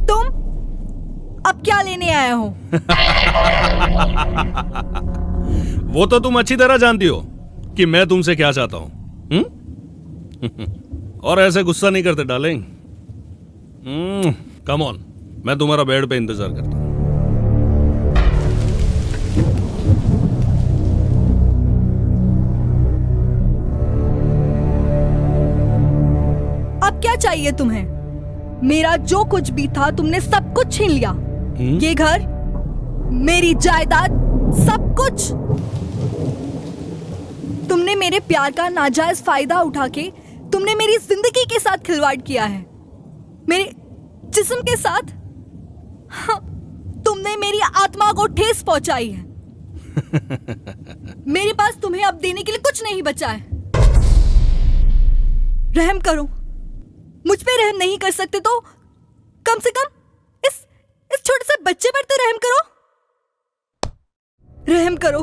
तुम अब क्या लेने आए हो? वो तो तुम अच्छी तरह जानती हो कि मैं तुमसे क्या चाहता हूं। और ऐसे गुस्सा नहीं करते डार्लिंग। कम ऑन, मैं तुम्हारा बेड पे इंतजार करता हूं। अब क्या चाहिए तुम्हें? मेरा जो कुछ भी था तुमने सब कुछ छीन लिया। ये घर, मेरी जायदाद, सब कुछ। तुमने मेरे प्यार का नाजायज फायदा उठा के तुमने मेरी जिंदगी के साथ खिलवाड़ किया है, मेरे जिस्म के साथ। हाँ, तुमने मेरी आत्मा को ठेस पहुंचाई है। मेरे पास तुम्हें अब देने के लिए कुछ नहीं बचा है। रहम करो, मुझ पे रहम नहीं कर सकते तो कम से कम इस छोटे से बच्चे पर तो रहम करो। रहम करो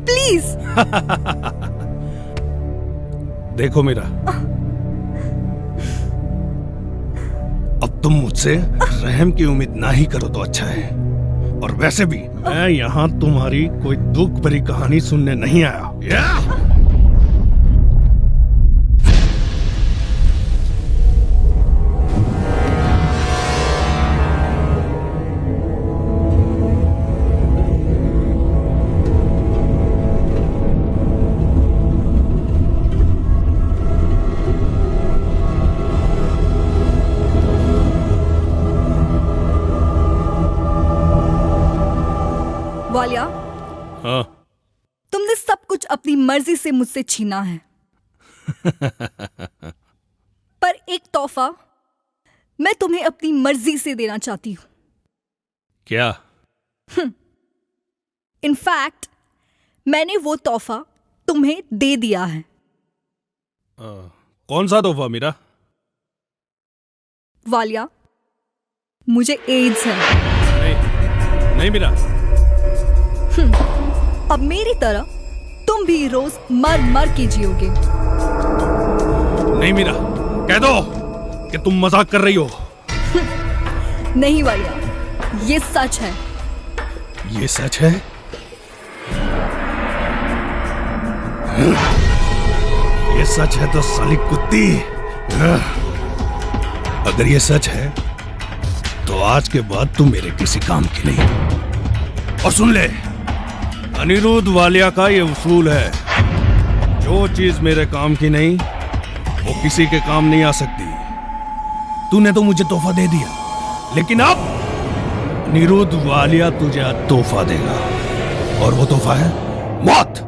प्लीज। देखो मीरा, अब तुम मुझसे रहम की उम्मीद ना ही करो तो अच्छा है। और वैसे भी मैं यहाँ तुम्हारी कोई दुख भरी कहानी सुनने नहीं आया। वालिया, हाँ। तुमने सब कुछ अपनी मर्जी से मुझसे छीना है। पर एक तोहफा मैं तुम्हें अपनी मर्जी से देना चाहती हूं। क्या? इनफैक्ट मैंने वो तोहफा तुम्हें दे दिया है। कौन सा तोहफा मीरा? वालिया, मुझे एड्स है। नहीं, नहीं मीरा। अब मेरी तरह तुम भी रोज मर मर के जियोगे। नहीं मीरा, कह दो कि तुम मजाक कर रही हो। नहीं वालिया, ये सच है। ये सच है? ये सच है तो साली कुत्ती, अगर ये सच है तो आज के बाद तू मेरे किसी काम की नहीं। और सुन ले, अनिरुद्ध वालिया का ये उसूल है, जो चीज मेरे काम की नहीं वो किसी के काम नहीं आ सकती। तूने तो मुझे तोहफा दे दिया, लेकिन अब अनिरुद्ध वालिया तुझे तोहफा देगा, और वो तोहफा है मौत।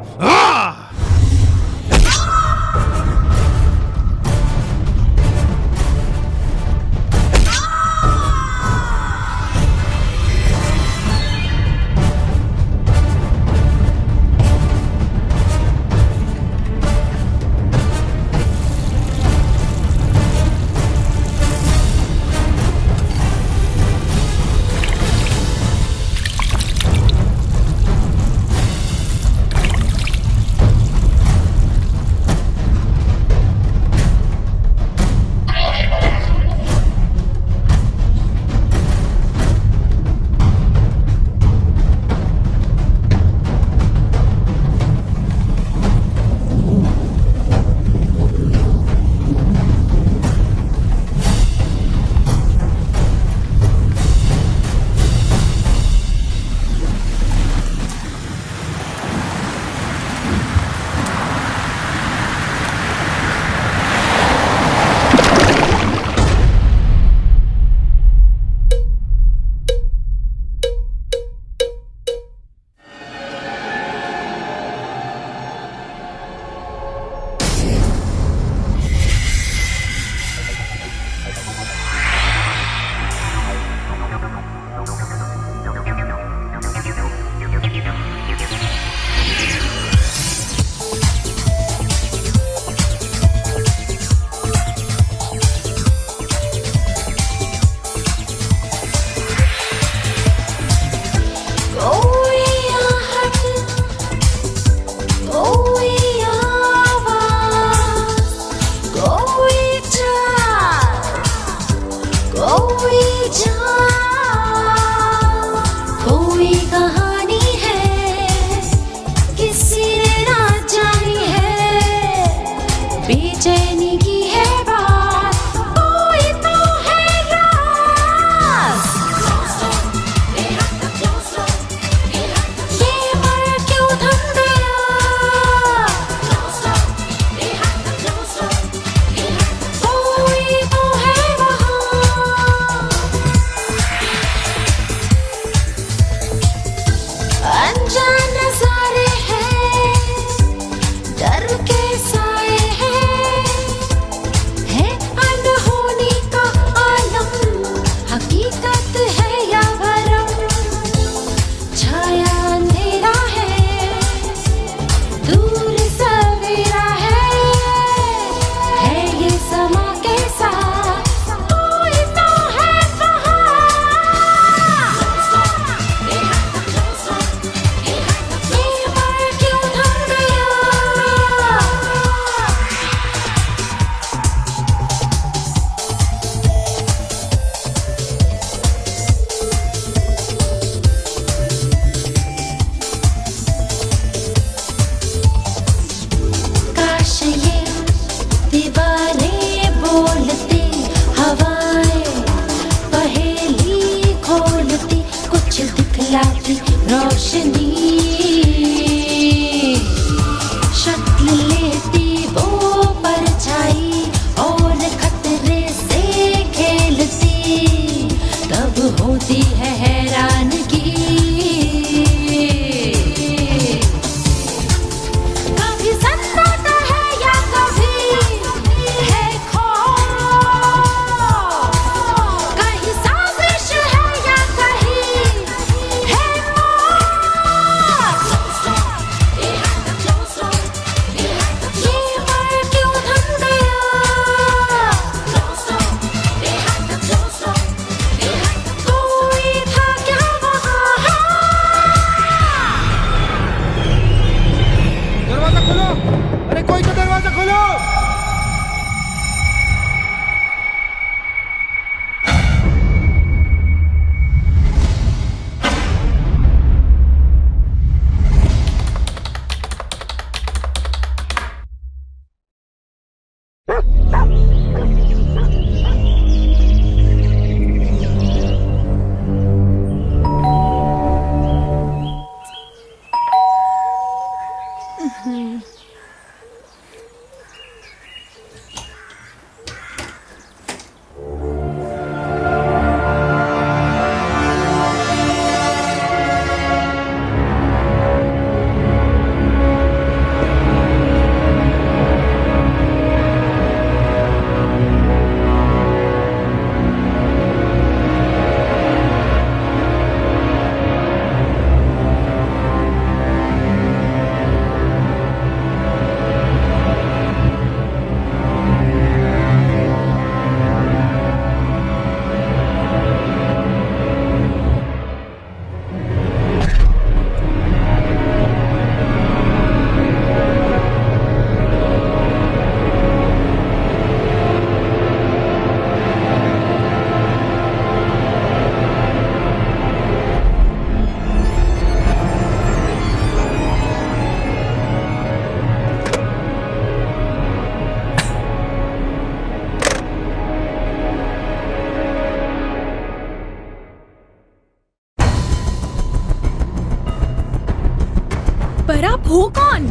आप हो कौन?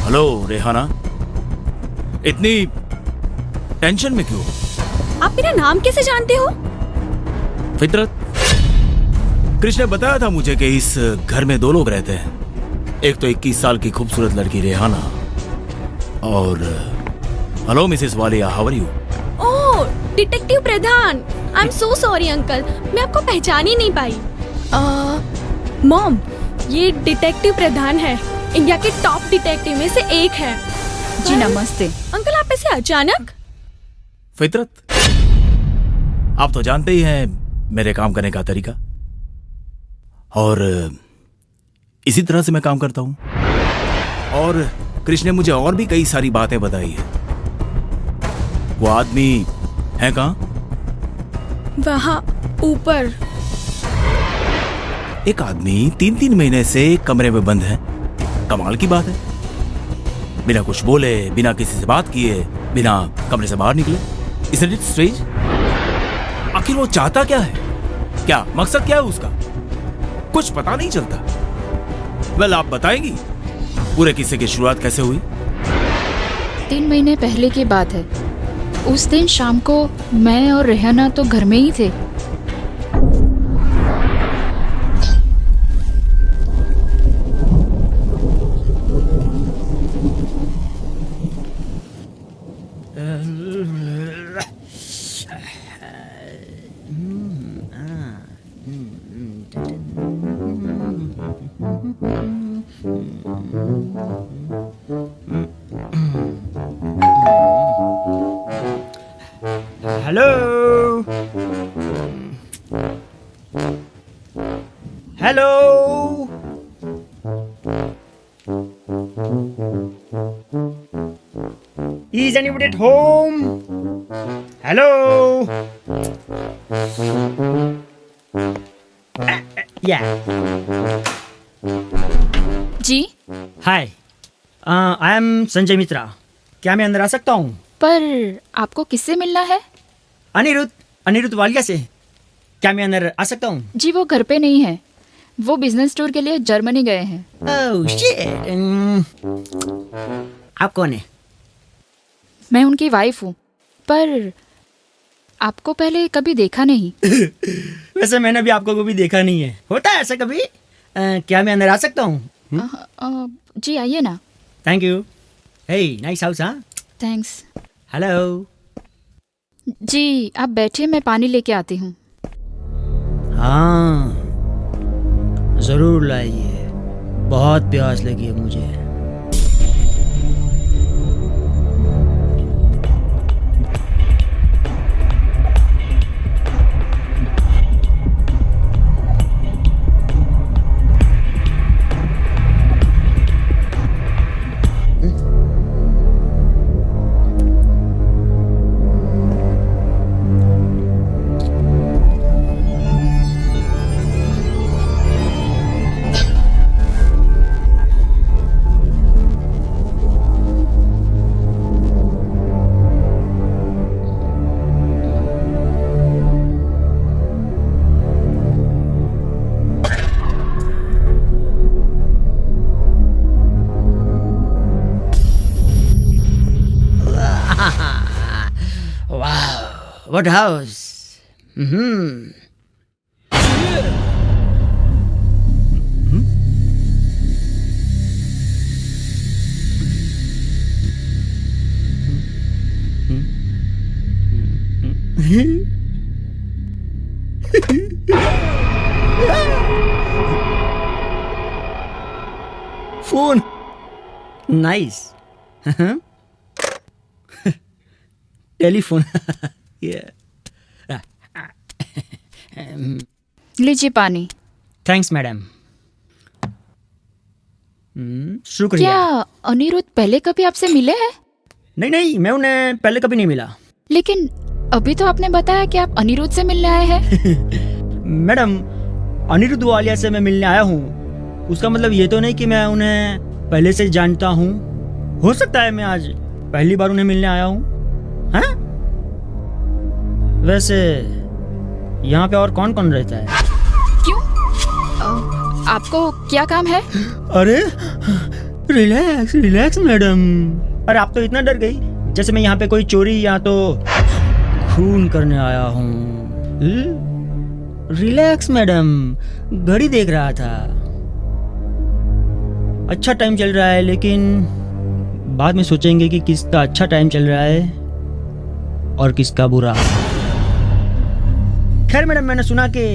हेलो रेहाना, इतनी टेंशन में क्यों? आप मेरा नाम कैसे जानते हो? फितरत, कृष्ण ने बताया था मुझे कि इस घर में 2 लोग रहते हैं। एक तो 21 साल की खूबसूरत लड़की रेहाना और hello Mrs Walia, how are you? Oh, detective Pradhan. I am so sorry uncle, मैं आपको पहचान ही नहीं पाई। मॉम, ये डिटेक्टिव प्रधान है, इंडिया के टॉप डिटेक्टिव में से एक है। जी नमस्ते। अंकल, आप ऐसे अचानक? फितरत, आप तो जानते ही हैं मेरे काम करने का तरीका, और इसी तरह से मैं काम करता हूं। और कृष्ण ने मुझे और भी कई सारी बातें बताई है। वो आदमी है कहां? वहाँ ऊपर। एक आदमी 3-3 महीने से कमरे में बंद है। कमाल की बात है, बिना कुछ बोले, बिना किसी से बात किए, बिना कमरे से बाहर निकले। Isn't it strange? आखिर वो चाहता क्या है? क्या मकसद क्या है उसका? कुछ पता नहीं चलता। वेल, आप बताएंगी पूरे किस्से की शुरुआत कैसे हुई? 3 महीने पहले की बात है। उस दिन शाम को मैं और रेहाना तो घर में ही थे। Hello hello, is anybody at home? Hello, या जी, हाय, आई एम संजय मित्रा। क्या मैं अंदर आ सकता हूँ? पर आपको किससे मिलना है? अनिरुद्ध वालिया से। क्या मैं अंदर आ सकता हूँ? जी, वो घर पे नहीं है। वो बिजनेस टूर के लिए जर्मनी गए हैं। Oh shit. आप कौन है? मैं उनकी वाइफ हूँ, पर आपको पहले कभी देखा नहीं। वैसे मैंने भी आपको कभी देखा नहीं है। होता है ऐसा कभी? क्या मैं अंदर आ सकता हूँ? जी आइए ना। Thank you. Hey, nice house. हाँ, थैंक्स। हेलो। जी आप बैठिए, मैं पानी लेके आती हूँ। हाँ, जरूर लाइए, बहुत प्यास लगी है मुझे। What house? Phone. Nice. Telephone. Yeah. लीजिए पानी। Thanks madam. शुक्रिया। क्या अनिरुद्ध पहले कभी आपसे मिले हैं? नहीं, मैं उन्हें पहले कभी नहीं मिला। लेकिन अभी तो आपने बताया कि आप अनिरुद्ध से मिलने आए हैं। मैडम, अनिरुद्ध वालिया से मैं मिलने आया हूँ, उसका मतलब ये तो नहीं कि मैं उन्हें पहले से जानता हूँ। हो सकता है मैं आज पहली बार उन्हें मिलने आया हूँ। हाँ? वैसे यहाँ पे और कौन कौन रहता है? क्यों? आपको क्या काम है? अरे रिलैक्स रिलैक्स मैडम। अरे आप तो इतना डर गई जैसे मैं यहाँ पे कोई चोरी या तो खून करने आया हूँ। रिलैक्स मैडम, घड़ी देख रहा था। अच्छा टाइम चल रहा है, लेकिन बाद में सोचेंगे कि किसका अच्छा टाइम चल रहा है और किसका बुरा। खैर मैडम, मैंने सुना कि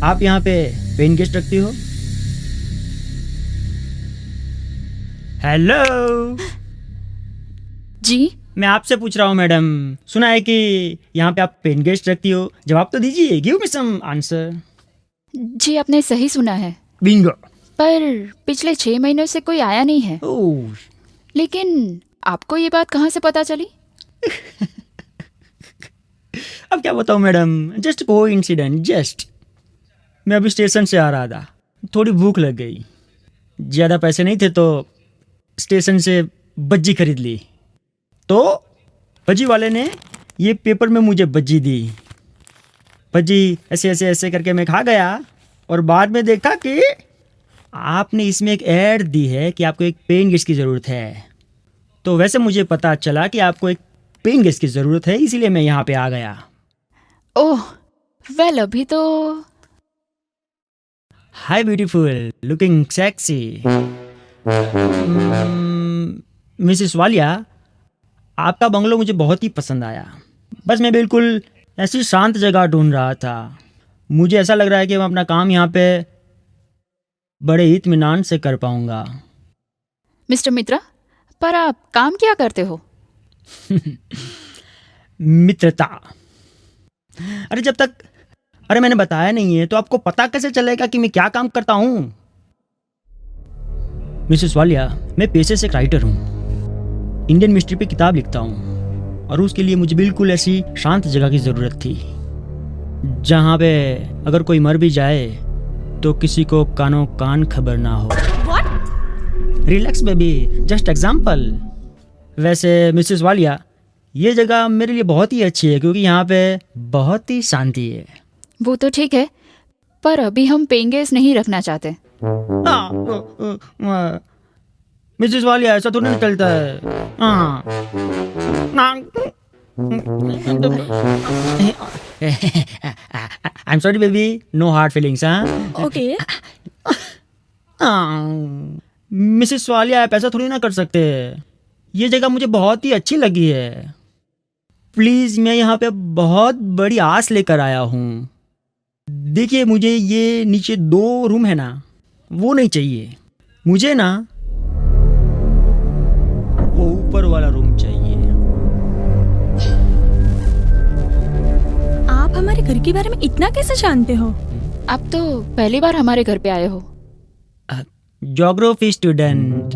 आप यहाँ पे पेन गेस्ट रखती हो। हेलो जी मैं आपसे पूछ रहा हूँ मैडम, सुना है कि यहाँ पे आप पेन गेस्ट रखती हो। जवाब तो दीजिए, गिव मी सम आंसर। जी आपने सही सुना है, बिंगो। पर पिछले 6 महीनों से कोई आया नहीं है। ओह, लेकिन आपको ये बात कहाँ से पता चली? अब क्या बताऊँ मैडम, जस्ट कोइंसिडेंट। जस्ट मैं अभी स्टेशन से आ रहा था, थोड़ी भूख लग गई। ज़्यादा पैसे नहीं थे तो स्टेशन से बज्जी खरीद ली। तो बज्जी वाले ने ये पेपर में मुझे बज्जी दी। बज्जी ऐसे ऐसे ऐसे करके मैं खा गया और बाद में देखा कि आपने इसमें एक ऐड दी है कि आपको एक पेन गेस्ट की ज़रूरत है। तो वैसे मुझे पता चला कि आपको एक पेन गेस्ट की ज़रूरत है, इसीलिए मैं यहाँ पे आ गया। ओह वेल, अभी तो हाय beautiful, looking sexy. Mrs Walia, आपका बंगलो मुझे बहुत ही पसंद आया। बस मैं बिल्कुल ऐसी शांत जगह ढूंढ रहा था। मुझे ऐसा लग रहा है कि मैं अपना काम यहाँ पे बड़े इत्मीनान से कर पाऊंगा। मिस्टर मित्रा, पर आप काम क्या करते हो? मित्रता। अरे मैंने बताया नहीं है तो आपको पता कैसे चलेगा कि मैं क्या काम करता हूँ? मिसेस वालिया, मैं पेशे से एक राइटर हूँ। इंडियन मिस्ट्री पे किताब लिखता हूँ और उसके लिए मुझे बिल्कुल ऐसी शांत जगह की ज़रूरत थी जहाँ पे अगर कोई मर भी जाए तो किसी को कानों कान खबर ना हो। Relax baby, just example. वैसे मिसेस वालिया, ये जगह मेरे लिए बहुत ही अच्छी है क्योंकि यहाँ पे बहुत ही शांति है। वो तो ठीक है, पर अभी हम पेइंग गेस्ट नहीं रखना चाहते। मिसेस वालिया, ऐसा थोड़ी ना चलता है। I am sorry baby, no hard feelings. Okay Mrs Walia, आप ऐसा थोड़ी ना कर सकते। ये जगह मुझे बहुत ही अच्छी लगी है। प्लीज, मैं यहाँ पे बहुत बड़ी आस लेकर आया हूँ। देखिए, मुझे ये नीचे 2 रूम है ना, वो नहीं चाहिए। मुझे ना वो ऊपर वाला रूम चाहिए। आप हमारे घर के बारे में इतना कैसे जानते हो? आप तो पहली बार हमारे घर पे आए हो। Geography student.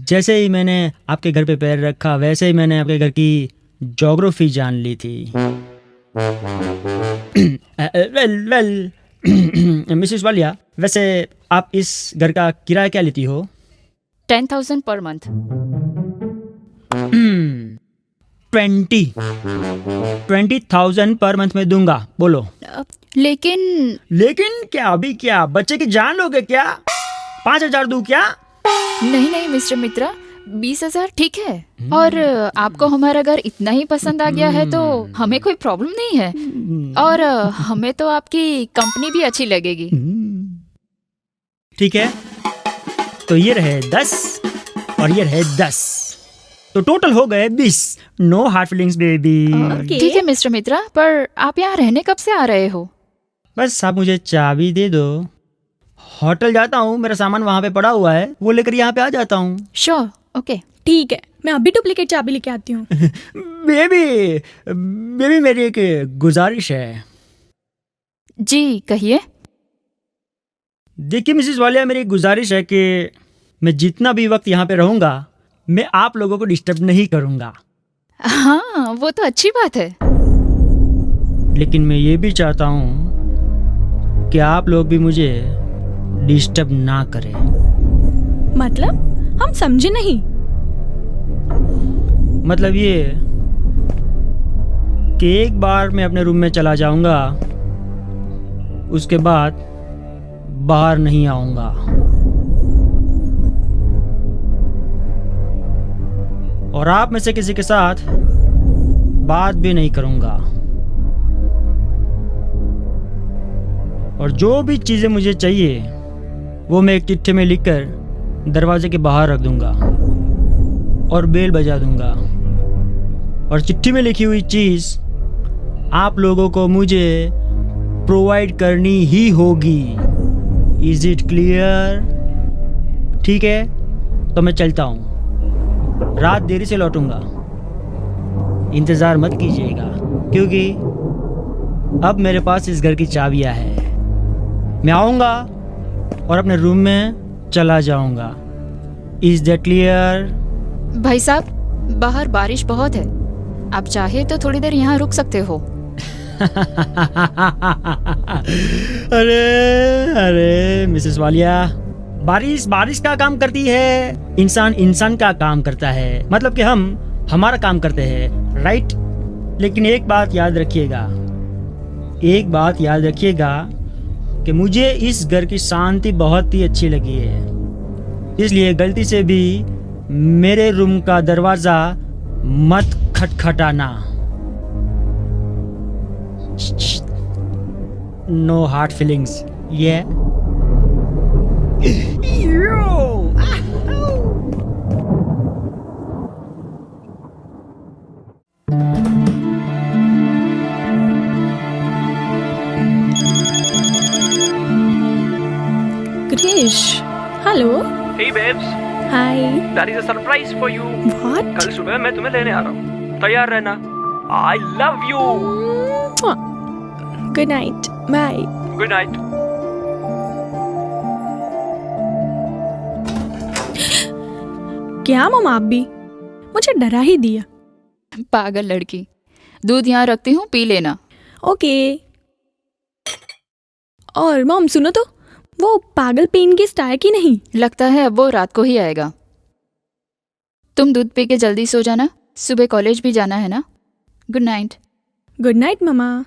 जैसे ही मैंने आपके घर पे पैर रखा वैसे ही मैंने आपके घर की ज्योग्राफी जान ली थी। वेल मिसेस वालिया, वैसे आप इस घर का किराया क्या लेती हो? 10,000 पर मंथ। 20,000 पर मंथ में दूंगा। बोलो। लेकिन क्या? अभी क्या बच्चे की जान लोगे क्या? 5,000 दूं क्या? नहीं मिस्टर मित्रा, 20,000 ठीक है। और आपको हमारा घर इतना ही पसंद आ गया है तो हमें कोई प्रॉब्लम नहीं है। और हमें तो आपकी कंपनी भी अच्छी लगेगी। ठीक है, तो ये रहे 10 और ये रहे 10, तो टोटल हो गए 20। No hard feelings baby. Okay. ठीक है मिस्टर मित्रा, पर आप यहाँ रहने कब से आ रहे हो? बस आप मुझे चाबी दे दो, होटल जाता हूँ, मेरा सामान वहाँ पे पड़ा हुआ है, वो लेकर यहाँ पे आ जाता हूँ। Sure, okay. ठीक है, मैं अभी डुप्लीकेट चाबी लेके आती हूँ। बेबी मेरी एक गुजारिश है। जी कहिए। देखिए मिसेस वालिया, मेरी एक गुजारिश है कि मैं जितना भी वक्त यहाँ पे रहूँगा मैं आप लोगों को डिस्टर्ब नहीं करूँगा। हाँ, वो तो अच्छी बात है। लेकिन मैं ये भी चाहता हूँ कि आप लोग भी मुझे डिस्टर्ब ना करें। मतलब? हम समझे नहीं। मतलब ये कि एक बार मैं अपने रूम में चला जाऊंगा, उसके बाद बाहर नहीं आऊंगा। और आप में से किसी के साथ बात भी नहीं करूंगा। और जो भी चीजें मुझे चाहिए वो मैं एक चिट्ठी में लिखकर दरवाजे के बाहर रख दूंगा और बेल बजा दूंगा। और चिट्ठी में लिखी हुई चीज आप लोगों को मुझे प्रोवाइड करनी ही होगी। Is it clear? ठीक है, तो मैं चलता हूँ। रात देरी से लौटूंगा, इंतज़ार मत कीजिएगा, क्योंकि अब मेरे पास इस घर की चाबियाँ हैं। मैं आऊँगा और अपने रूम में चला जाऊँगा। Is that clear? भाई साहब, बाहर बारिश बहुत है, आप चाहे तो थोड़ी देर यहाँ रुक सकते हो। अरे अरे मिसेस वालिया, बारिश बारिश का काम करती है, इंसान इंसान का काम करता है। मतलब कि हम हमारा काम करते हैं, राइट? लेकिन एक बात याद रखिएगा कि मुझे इस घर की शांति बहुत ही अच्छी लगी है, इसलिए गलती से भी मेरे रूम का दरवाजा मत खटखटाना। नो हार्ड फीलिंग्स, ये Krish, hello. Hey babes, hi. that is a surprise for you. What? कल सुबह मैं तुम्हें लेने आ रहा हूँ, तैयार रहना। I love you. Good night, bye. Good night. क्या मम, आप भी मुझे डरा ही दिया। पागल लड़की, दूध यहाँ रखती हूँ, पी लेना। ओके। और मॉम सुनो तो, वो पागल पेन गेस्ट आया कि नहीं? लगता है अब वो रात को ही आएगा। तुम दूध पी के जल्दी सो जाना, सुबह कॉलेज भी जाना है ना। Good night. Good night mama.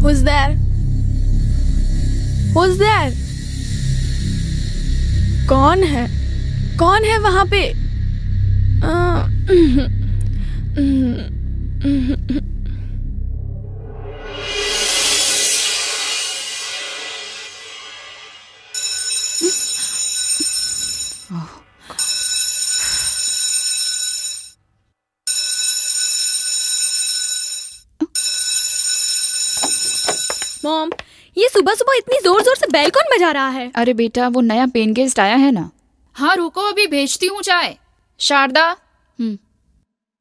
Who's there? Who's there? कौन है? कौन है वहां पे? मॉम, ये सुबह सुबह इतनी जोर जोर से बेल कौन बजा रहा है? अरे बेटा, वो नया पेन गेस्ट आया है ना। हाँ रुको, अभी भेजती हूँ चाय। शारदा।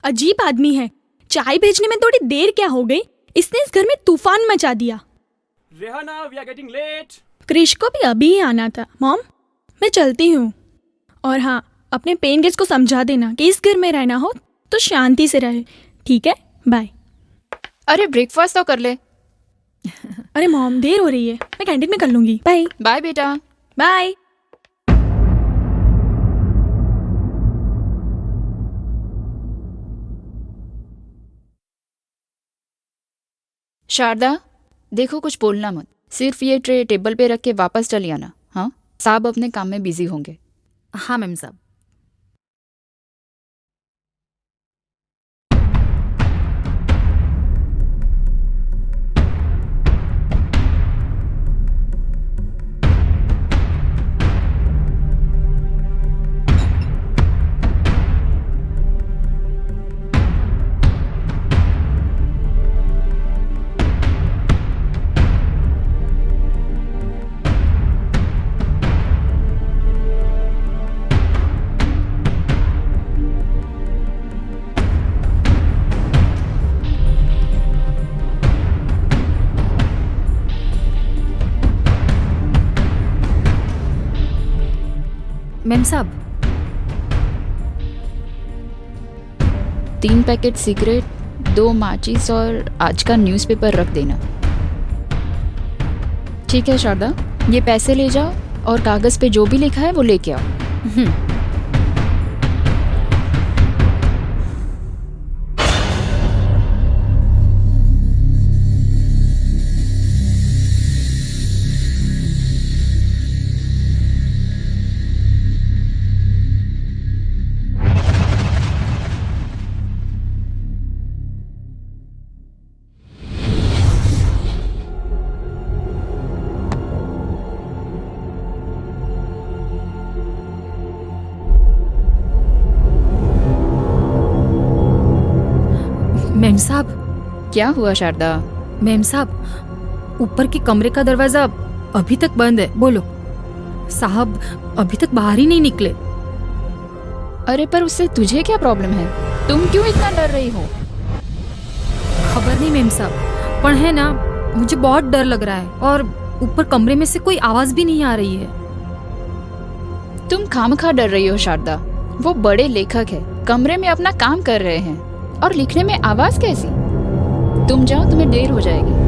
अजीब आदमी है, चाय भेजने में थोड़ी देर क्या हो गई, इसने इस घर में तूफान मचा दिया। Rihanna, we are getting late. Krrish को भी अभी ही आना था। मॉम, मैं चलती हूँ। और हाँ, अपने पेन गेस्ट को समझा देना कि इस घर में रहना हो तो शांति से रहे, ठीक है? बाय। अरे ब्रेकफास्ट तो कर ले। अरे मॉम, देर हो रही है, मैं कैंटीन में कर लूंगी। बाय। बाय बेटा। बाय। शारदा, देखो कुछ बोलना मत, सिर्फ ये ट्रे टेबल पे रख के वापस चली आना। हाँ, साहब अपने काम में बिजी होंगे। हाँ मैम साहब। मैम साहब, 3 पैकेट सिगरेट, 2 माचिस और आज का न्यूज़पेपर रख देना। ठीक है शारदा, ये पैसे ले जाओ और कागज पे जो भी लिखा है वो लेके आओ। मैम साहब, क्या हुआ शारदा? मैम साहब, ऊपर के कमरे का दरवाजा अभी तक बंद है। बोलो, साहब अभी तक बाहर ही नहीं निकले। अरे पर उससे तुझे क्या प्रॉब्लम है? तुम क्यों इतना डर रही हो? खबर नहीं मैम साहब, पर है ना, मुझे बहुत डर लग रहा है और ऊपर कमरे में से कोई आवाज भी नहीं आ रही है। तुम खामखा डर रही हो शारदा। वो बड़े लेखक है, कमरे में अपना काम कर रहे हैं और लिखने में आवाज कैसी? तुम जाओ, तुम्हें देर हो जाएगी।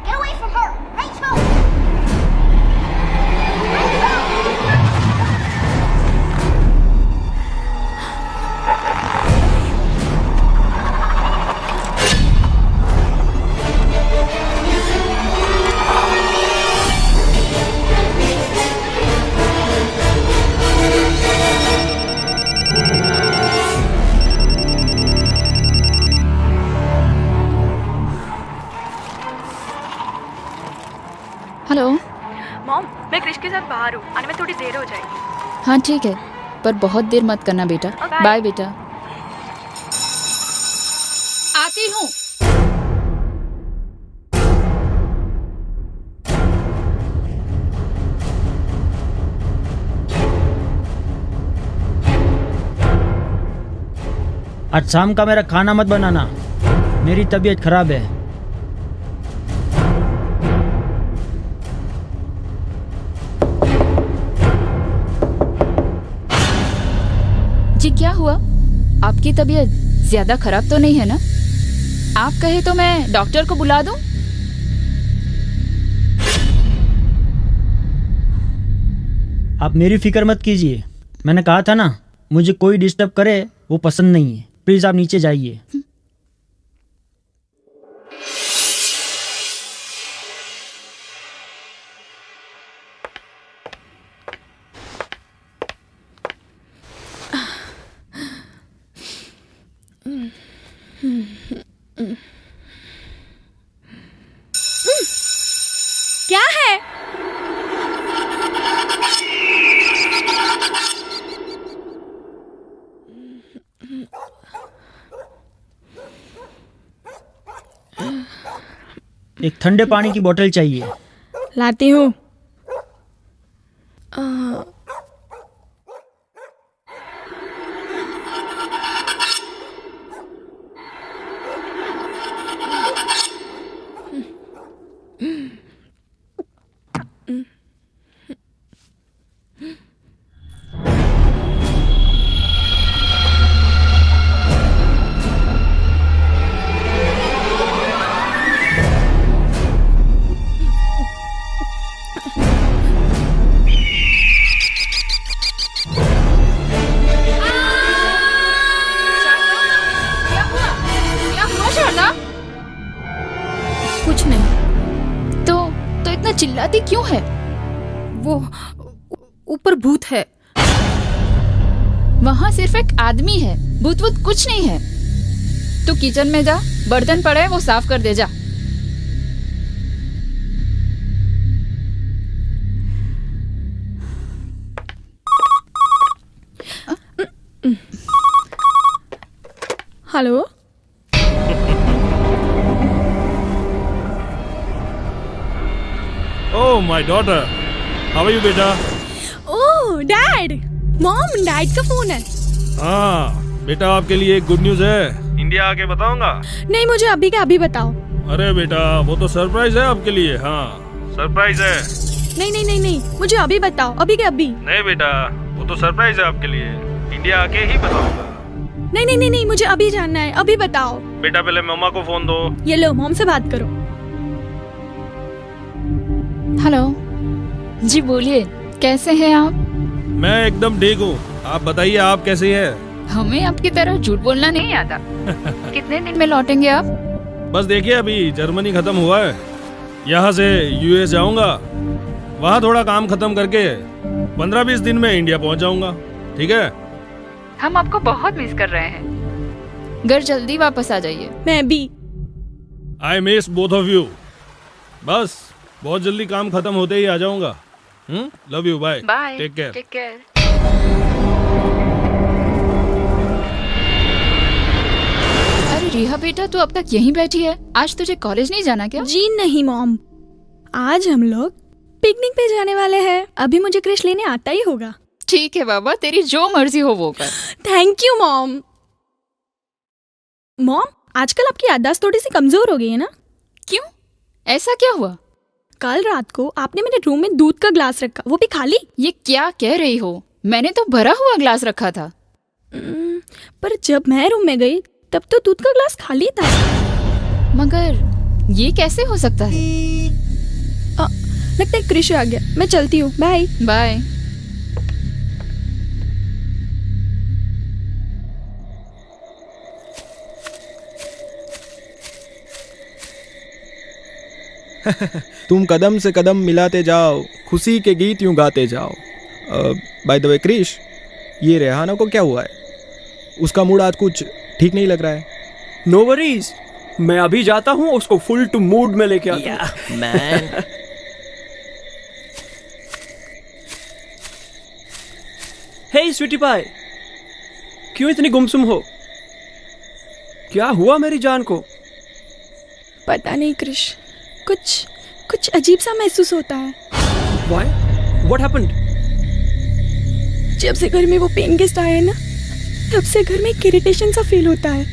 Get away from her! Rachel! Hello. Mom, मैं क्रिश के साथ बाहर हूँ, आने में थोड़ी देर हो जाएगी। हाँ ठीक है, पर बहुत देर मत करना बेटा। बाय बेटा। आती हूँ। आज शाम का मेरा खाना मत बनाना, मेरी तबीयत खराब है। जी क्या हुआ? आपकी तबीयत ज्यादा खराब तो नहीं है ना? आप कहे तो मैं डॉक्टर को बुला दूं? आप मेरी फिक्र मत कीजिए, मैंने कहा था ना, मुझे कोई डिस्टर्ब करे वो पसंद नहीं है। प्लीज आप नीचे जाइए। क्या है? एक ठंडे पानी की बोतल चाहिए। लाती हूँ। कुछ नहीं। तो इतना चिल्लाती क्यों है? वो ऊपर भूत है। वहाँ सिर्फ एक आदमी है, भूत वूत कुछ नहीं है। तू किचन में जा, बर्तन पड़े हैं वो साफ कर दे जा। Hello. Oh, my daughter. How are you, बेटा? ओह डैड, मॉम, डैड का फोन है। हाँ बेटा, आपके लिए एक गुड न्यूज है। इंडिया आके बताऊंगा। नहीं, मुझे अभी के अभी बताओ। अरे बेटा, वो तो सरप्राइज है आपके लिए। हाँ सरप्राइज है। नहीं नहीं नहीं नहीं, मुझे अभी बताओ, अभी के अभी। नहीं बेटा, वो तो सरप्राइज है आपके लिए। इंडिया आके ही बताऊंगा। नहीं नहीं नहीं नहीं, मुझे अभी जानना है, अभी बताओ। बेटा पहले मम्मा को फोन दो। ये लो, मॉम से बात करो। हेलो जी, बोलिए कैसे हैं आप? मैं एकदम ठीक हूँ। आप बताइए, आप कैसे हैं? हमें आपकी तरह झूठ बोलना नहीं आता। कितने दिन में लौटेंगे आप? बस देखिए, अभी जर्मनी खत्म हुआ है, यहाँ से यूएस जाऊंगा, वहाँ थोड़ा काम खत्म करके 15-20 दिन में इंडिया पहुँच जाऊंगा। ठीक है? हम आपको बहुत मिस कर रहे हैं। घर जल्दी वापस आ जाइए। मैं भी। I miss both of you. बस बहुत जल्दी काम खत्म होते ही आ जाऊंगा। Love you, bye bye, take care. Take care. अरे रिहा बेटा, तू अब तक यहीं बैठी है? आज तुझे कॉलेज नहीं जाना क्या? जी नहीं मॉम, आज हम लोग पिकनिक पे जाने वाले हैं। अभी मुझे क्रिश लेने आता ही होगा। ठीक है बाबा, तेरी जो मर्जी हो वो कर। Thank you mom. मॉम, आजकल आपकी याददाश्त थोड़ी सी कमजोर हो गई है ना? क्यों, ऐसा क्या हुआ? कल रात को आपने मेरे रूम में दूध का ग्लास रखा, वो भी खाली। ये क्या कह रही हो? मैंने तो भरा हुआ ग्लास रखा था। पर जब मैं रूम में गई तब तो दूध का ग्लास खाली था। मगर ये कैसे हो सकता है? लगता है क्रिश आ गया। मैं चलती हूँ, बाय बाय। तुम कदम से कदम मिलाते जाओ, खुशी के गीत यूं गाते जाओ। बाय द वे क्रिश, ये रेहाना को क्या हुआ है? उसका मूड आज कुछ ठीक नहीं लग रहा है। नो वरीज, मैं अभी जाता हूँ, उसको फुल टू मूड में लेके आता हूँ। मैन हे स्वीटी पाई, क्यों इतनी गुमसुम हो? क्या हुआ मेरी जान को? पता नहीं क्रिश, कुछ अजीब सा महसूस होता है। Why? What happened? जब से घर में वो पेन गेस्ट आए हैं ना, तब से घर में एक इरिटेशन सा फील होता है।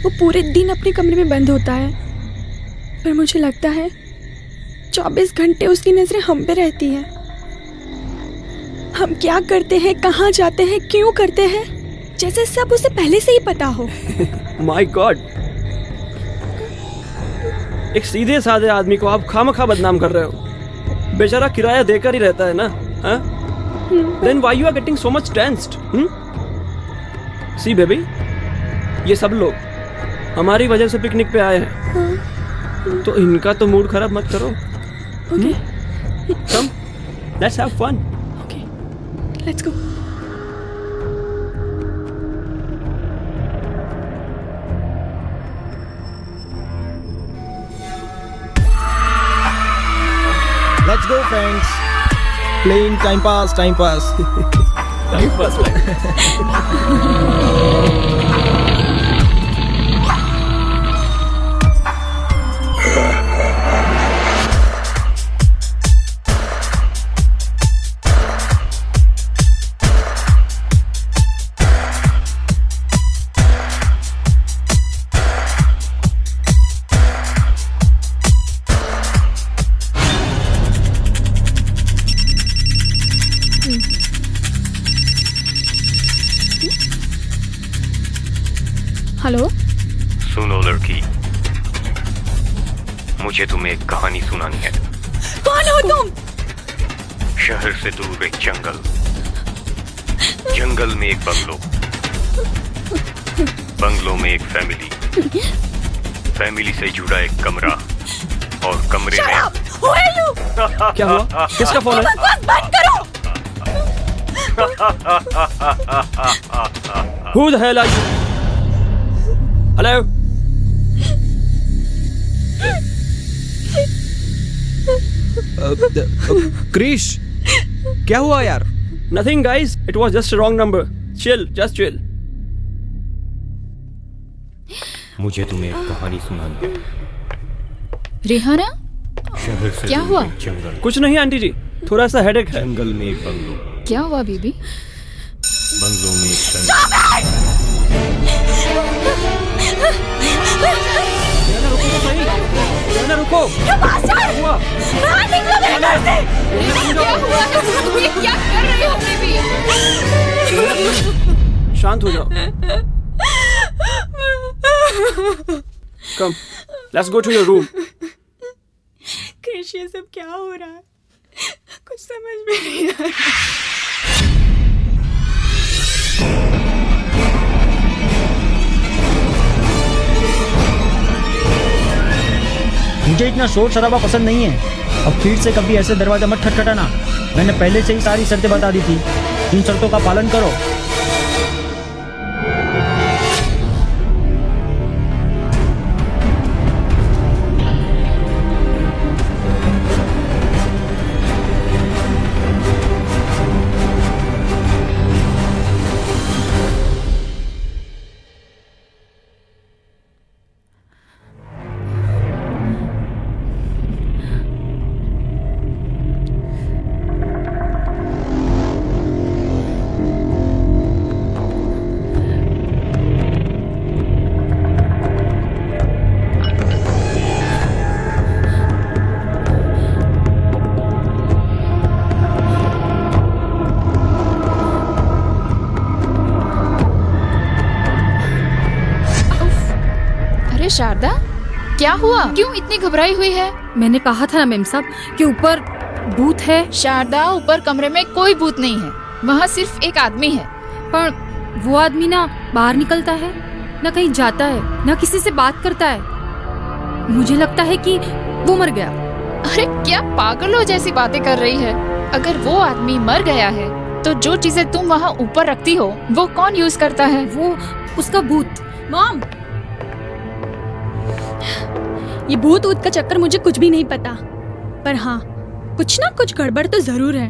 वो पूरे दिन अपने कमरे में बंद होता है, पर मुझे लगता है 24 घंटे उसकी नजरें हम पे रहती हैं। हम क्या करते हैं, कहाँ जाते हैं, क्यों करते हैं, जैसे सब उसे पहले से ही पता हो। My God! एक सीधे साधे आदमी को आप खामखा बदनाम कर रहे हो। बेचारा किराया देकर ही रहता है ना, हाँ? Then why you are getting so much tensed? See baby, ये सब लोग हमारी वजह से पिकनिक पे आए हैं, तो इनका तो मूड खराब मत करो। Come, let's have fun. Okay, let's go. Let's go friends, playing time pass. Time pass, hello, सुनो लड़की, मुझे तुम्हें एक कहानी सुनानी है। कौन हो तुम? शहर से दूर एक जंगल, जंगल में एक बंगलो, बंगलो में एक फैमिली, फैमिली से जुड़ा एक कमरा, और कमरे में Who are you? क्या हुआ? किसका फोन है? बकवास बंद करो। Who the hell are you? Hello? Krrish, क्या हुआ यार? Nothing guys, it was just a wrong number. Chill, just chill. मुझे तुम्हें एक कहानी सुनानी है। रेहाना, शहर से क्या दूर हुआ? एक जंगल, कुछ नहीं आंटी जी, थोड़ा सा हेडेक है। जंगल में एक बंगलो, क्या हुआ बेबी? बंगलों में एक शन रहना रुको तो सही, रहना रुको। क्या हुआ? क्या हुआ? ये क्या कर रहे हो बेबी? शांत हो जाओ। Come, let's go to your room. Krish, ये सब क्या हो रहा है? कुछ समझ में नहीं आ रहा। मुझे इतना शोर शराबा पसंद नहीं है। अब फिर से कभी ऐसे दरवाजा मत खटखटाना। मैंने पहले से ही सारी शर्तें बता दी थी। इन शर्तों का पालन करो। शारदा, क्या हुआ? क्यों इतनी घबराई हुई है? मैंने कहा था ना मैम साहब कि ऊपर भूत है। शारदा, ऊपर कमरे में कोई भूत नहीं है। वहाँ सिर्फ एक आदमी है। पर वो आदमी ना बाहर निकलता है, ना कहीं जाता है, ना किसी से बात करता है। मुझे लगता है कि वो मर गया। अरे क्या पागलों जैसी बातें कर रही है? अगर वो आदमी मर गया है तो जो चीजें तुम वहाँ ऊपर रखती हो वो कौन यूज करता है? वो उसका भूत। मॉम, ये भूत ऊत का चक्कर मुझे कुछ भी नहीं पता, पर हाँ कुछ ना कुछ गड़बड़ तो जरूर है।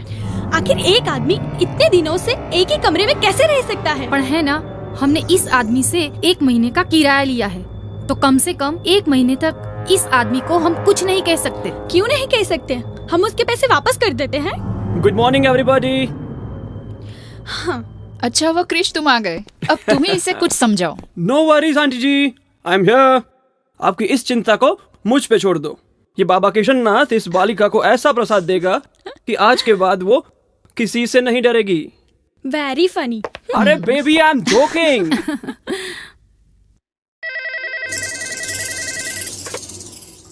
आखिर एक आदमी इतने दिनों से एक ही कमरे में कैसे रह सकता है? पर है ना, हमने इस आदमी से 1 महीने का किराया लिया है, तो कम से कम 1 महीने तक इस आदमी को हम कुछ नहीं कह सकते। क्यों नहीं कह सकते? हम उसके पैसे वापस कर देते हैं। Good morning everybody. हाँ। अच्छा वो क्रिश, तुम आ गए। अब तुम ही इसे कुछ समझाओ। No worries aunty ji, I am here. आपकी इस चिंता को मुझ पे छोड़ दो। ये बाबा केशरनाथ इस बालिका को ऐसा प्रसाद देगा कि आज के बाद वो किसी से नहीं डरेगी। Very funny. अरे baby, I am joking.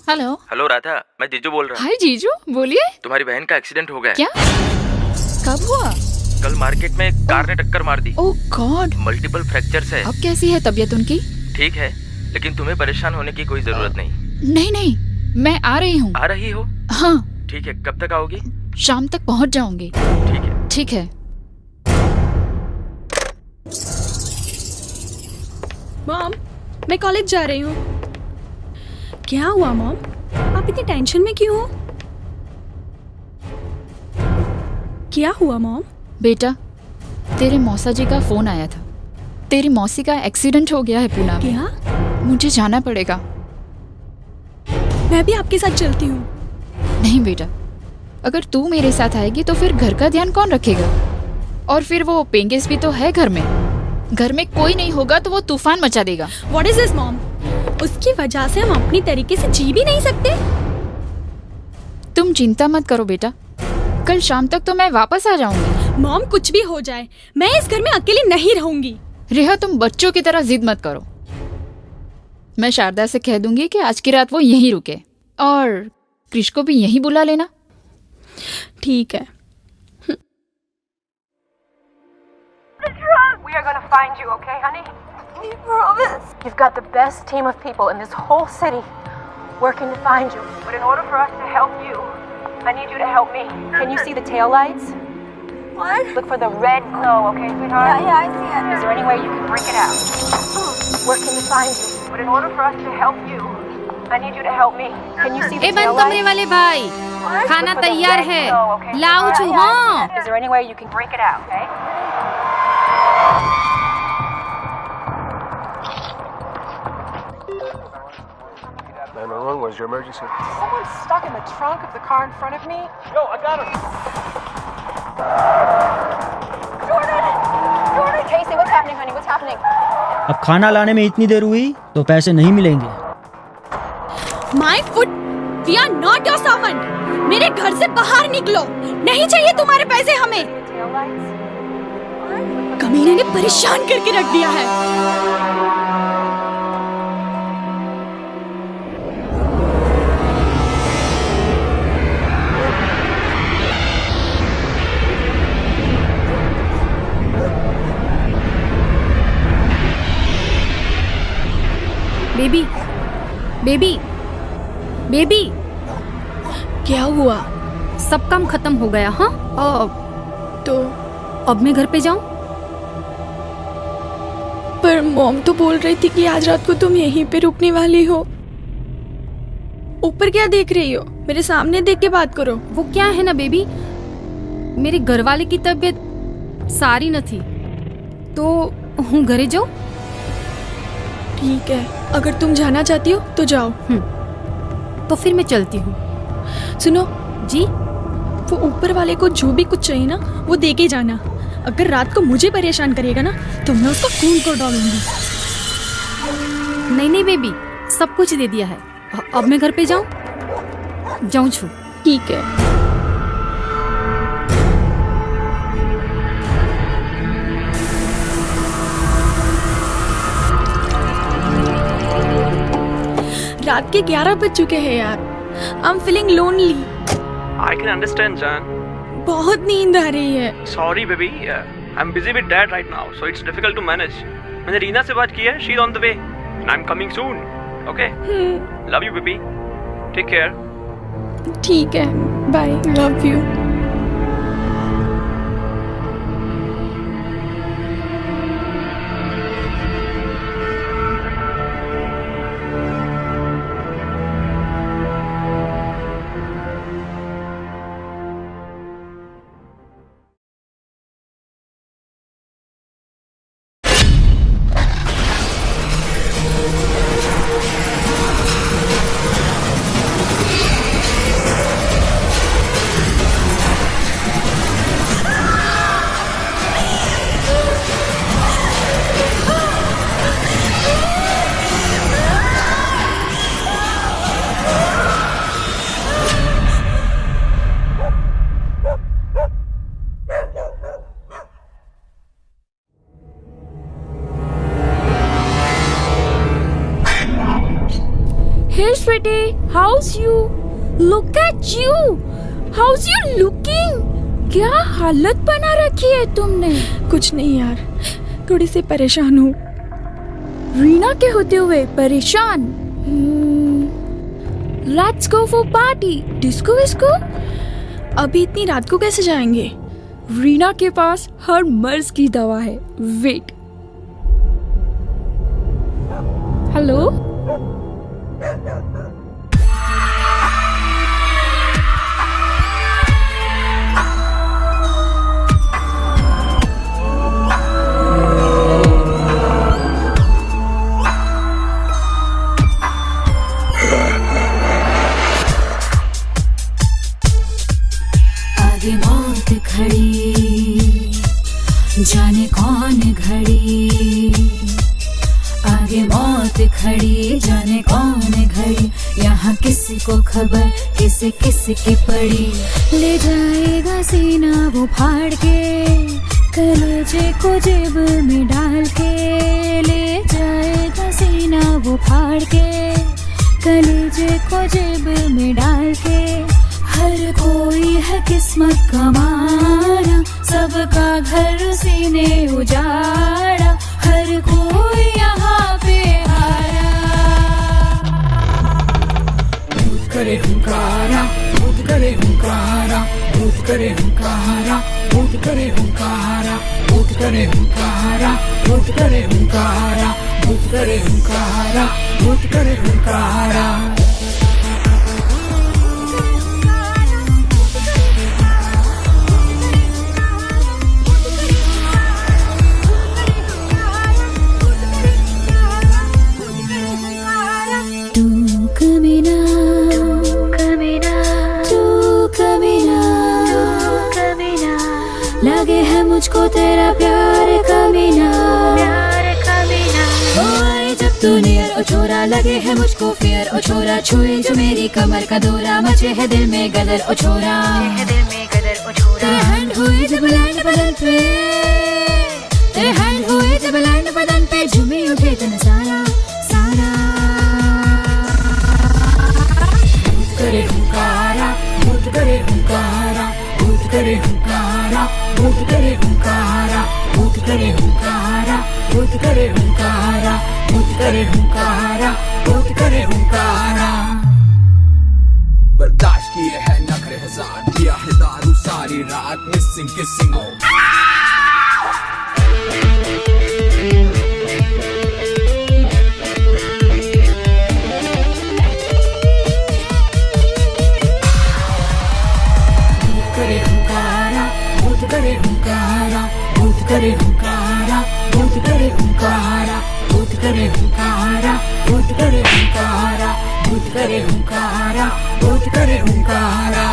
Hello. Hello Radha, मैं जीजू बोल रहा हूँ। हाय जीजू, बोलिए। तुम्हारी बहन का एक्सीडेंट हो गया। क्या? कब हुआ? कल मार्केट में कार ने टक्कर मार दी। ओह गॉड। मल्टीपल फ्रैक्चर्स है। अब कैसी है तबीयत उनकी? ठीक है, लेकिन तुम्हें परेशान होने की कोई जरूरत नहीं। नहीं नहीं, मैं आ रही हूँ। आ रही हो? हाँ। ठीक है, कब तक आओगी? शाम तक पहुँच जाऊंगी। ठीक है। ठीक है। मॉम, मैं कॉलेज जा रही हूँ। क्या हुआ मॉम? आप इतनी टेंशन में क्यों हो? क्या हुआ मॉम? बेटा, तेरे मौसा जी का फोन आया था। तेरी मौसी का एक्सीडेंट हो गया है पूना में। क्या? मुझे जाना पड़ेगा। मैं भी आपके साथ चलती हूँ। नहीं बेटा, अगर तू मेरे साथ आएगी तो फिर घर का ध्यान कौन रखेगा? और फिर वो पेंगेस भी तो है घर में। घर में कोई नहीं होगा तो वो तूफान मचा देगा। What is this mom? उसकी वजह से हम अपनी तरीके से जी भी नहीं सकते। तुम चिंता मत करो बेटा, कल शाम तक तो मैं वापस आ जाऊंगी। मॉम, कुछ भी हो जाए मैं इस घर में अकेली नहीं रहूंगी। रेहा, तुम बच्चों की तरह जिद मत करो। मैं शारदा से कह दूंगी कि आज की रात वो यहीं रुके, और क्रिश को भी यहीं बुला लेना। ठीक है। We are going to find you, okay, honey? You promise? You've got the best team of people in this whole city working to find you. But in order for us to help you, I need you to help me. Can you see the tail lights? What? Look for the red glow, okay, sweetheart? Yeah, I see it. Is there any way you can break it out? Working to find you. But in order for us to help you, I need you to help me. Can you see the tail lights? कमरे वाले भाई, खाना तैयार है। लाओ चूहा। Is there any way you can break it out, okay? 911, what is your emergency? Someone's stuck in the trunk of the car in front of me. Yo, I got him! Jordan! अब खाना लाने में इतनी देर हुई तो पैसे नहीं मिलेंगे। My foot, we are not your servant. मेरे घर से बाहर निकलो, नहीं चाहिए तुम्हारे पैसे हमें। कमीने ने परेशान करके रख दिया है। बेबी, बेबी, बेबी, क्या हुआ? सब काम खत्म हो गया? हाँ, तो अब मैं घर पे जाऊं? पर मॉम तो बोल रही थी कि आज रात को तुम यहीं पे रुकने वाली हो। ऊपर क्या देख रही हो? मेरे सामने देख के बात करो। वो क्या है ना बेबी, मेरे घर वाले की तबीयत सारी न थी, तो हूँ घरे जाओ। ठीक है, अगर तुम जाना चाहती हो तो जाओ। तो फिर मैं चलती हूँ। सुनो जी, वो ऊपर वाले को जो भी कुछ चाहिए ना वो दे के जाना। अगर रात को मुझे परेशान करेगा ना तो मैं उसको खून को डालूंगी। नहीं नहीं बेबी, सब कुछ दे दिया है। अब मैं घर पे जाऊं? जाऊं छू। ठीक है। रात के 11 बज चुके हैं यार। I am feeling lonely. I can understand, Jan. बहुत नींद आ रही है। Sorry, baby. I'm busy with dad right now, so it's difficult to manage. मैंने रीना से बात की है. She's on the way, and I'm coming soon. Okay? Love you, baby. Take care. ठीक है, bye. Love you. Hey sweetie, how's you? Look at you. How's you looking? क्या हालत बना रखी है तुमने? कुछ नहीं यार, थोड़ी सी परेशान हूँ। रीना के होते हुए परेशान? Let's go for party. Disco visco? अभी इतनी रात को कैसे जाएंगे? रीना के पास हर मर्ज की दवा है। वेट। हेलो? आगे मौत खड़ी, जाने कौन घड़ी। आगे मौत खड़ी, जाने कौन घड़ी। यहाँ किसी को खबर किसी किसी की पड़ी। ले जाएगा सीना वो फाड़ के, कलेजे को जेब में डाल के। ले जाएगा सीना वो फाड़ के, कलेजे को जेब में डाल के। हर कोई है किस्मत का मारा, सबका घर उसी ने उजाड़ा। हर कोई यहाँ पे हारा। भूत करे हुंकारा, भूत करे हुंकारा, भूत करे हुंकारा, भूत करे हुंकारा, भूत करे हुंकारा, भूत करे हुंकारा, भूत करे हुंकारा, भूत करे हुंकारा। लगे है मुझको तेरा प्यार कमीना, प्यार कमीना। तू नियर ओ छोरा लगे है मुझको फियर ओ छोरा छुए जो मेरी कमर का दौरा मचे है दिल में गदर ओ छोरा तेरे हैंड हुए जब लैंड बदन पे तेरे हैंड हुए जब लैंड बदन पे झूमी उठे तन सारा सारा भूत करे हुंकारा भूत करे हुंकारा भूत करे हुंकारा भूत करे हुंकारा भूत करे हुंकारा भूत करे हुंकारा भूत करे हुंकारा भूत करे हुंकारा बर्दाश्त किए है नखरे हजार पिया है दारू सारी रात मिसिंग किसिंग करे हुंकारा भूत करे हुंकारा भूत करे हुंकारा भूत करे हुंकारा भूत करे हुंकारा भूत करे हुंकारा भूत करे हुंकारा भूत करे हुंकारा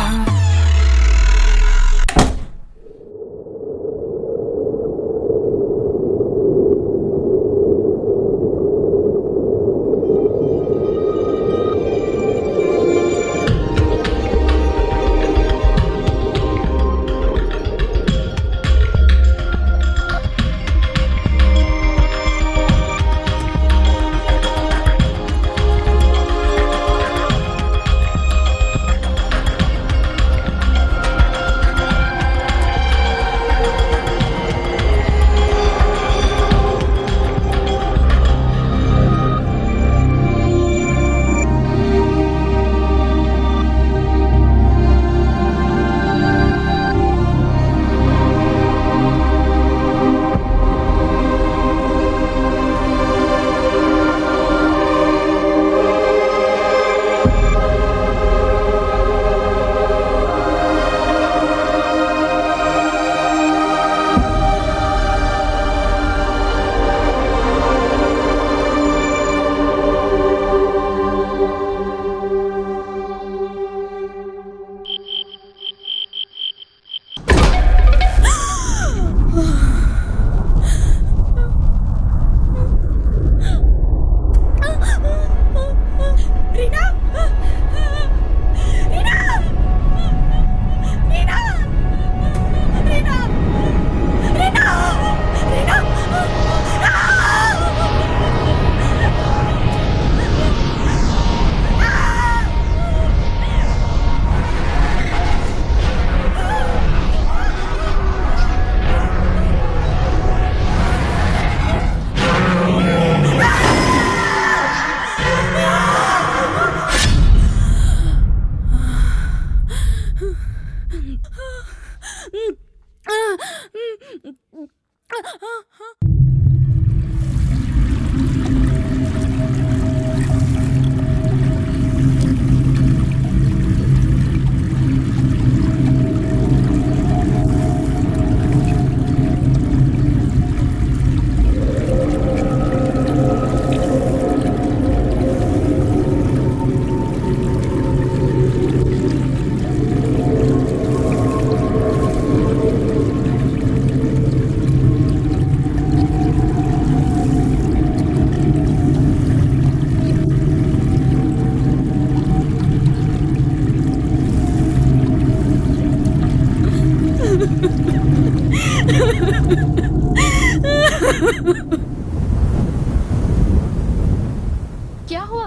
क्या हुआ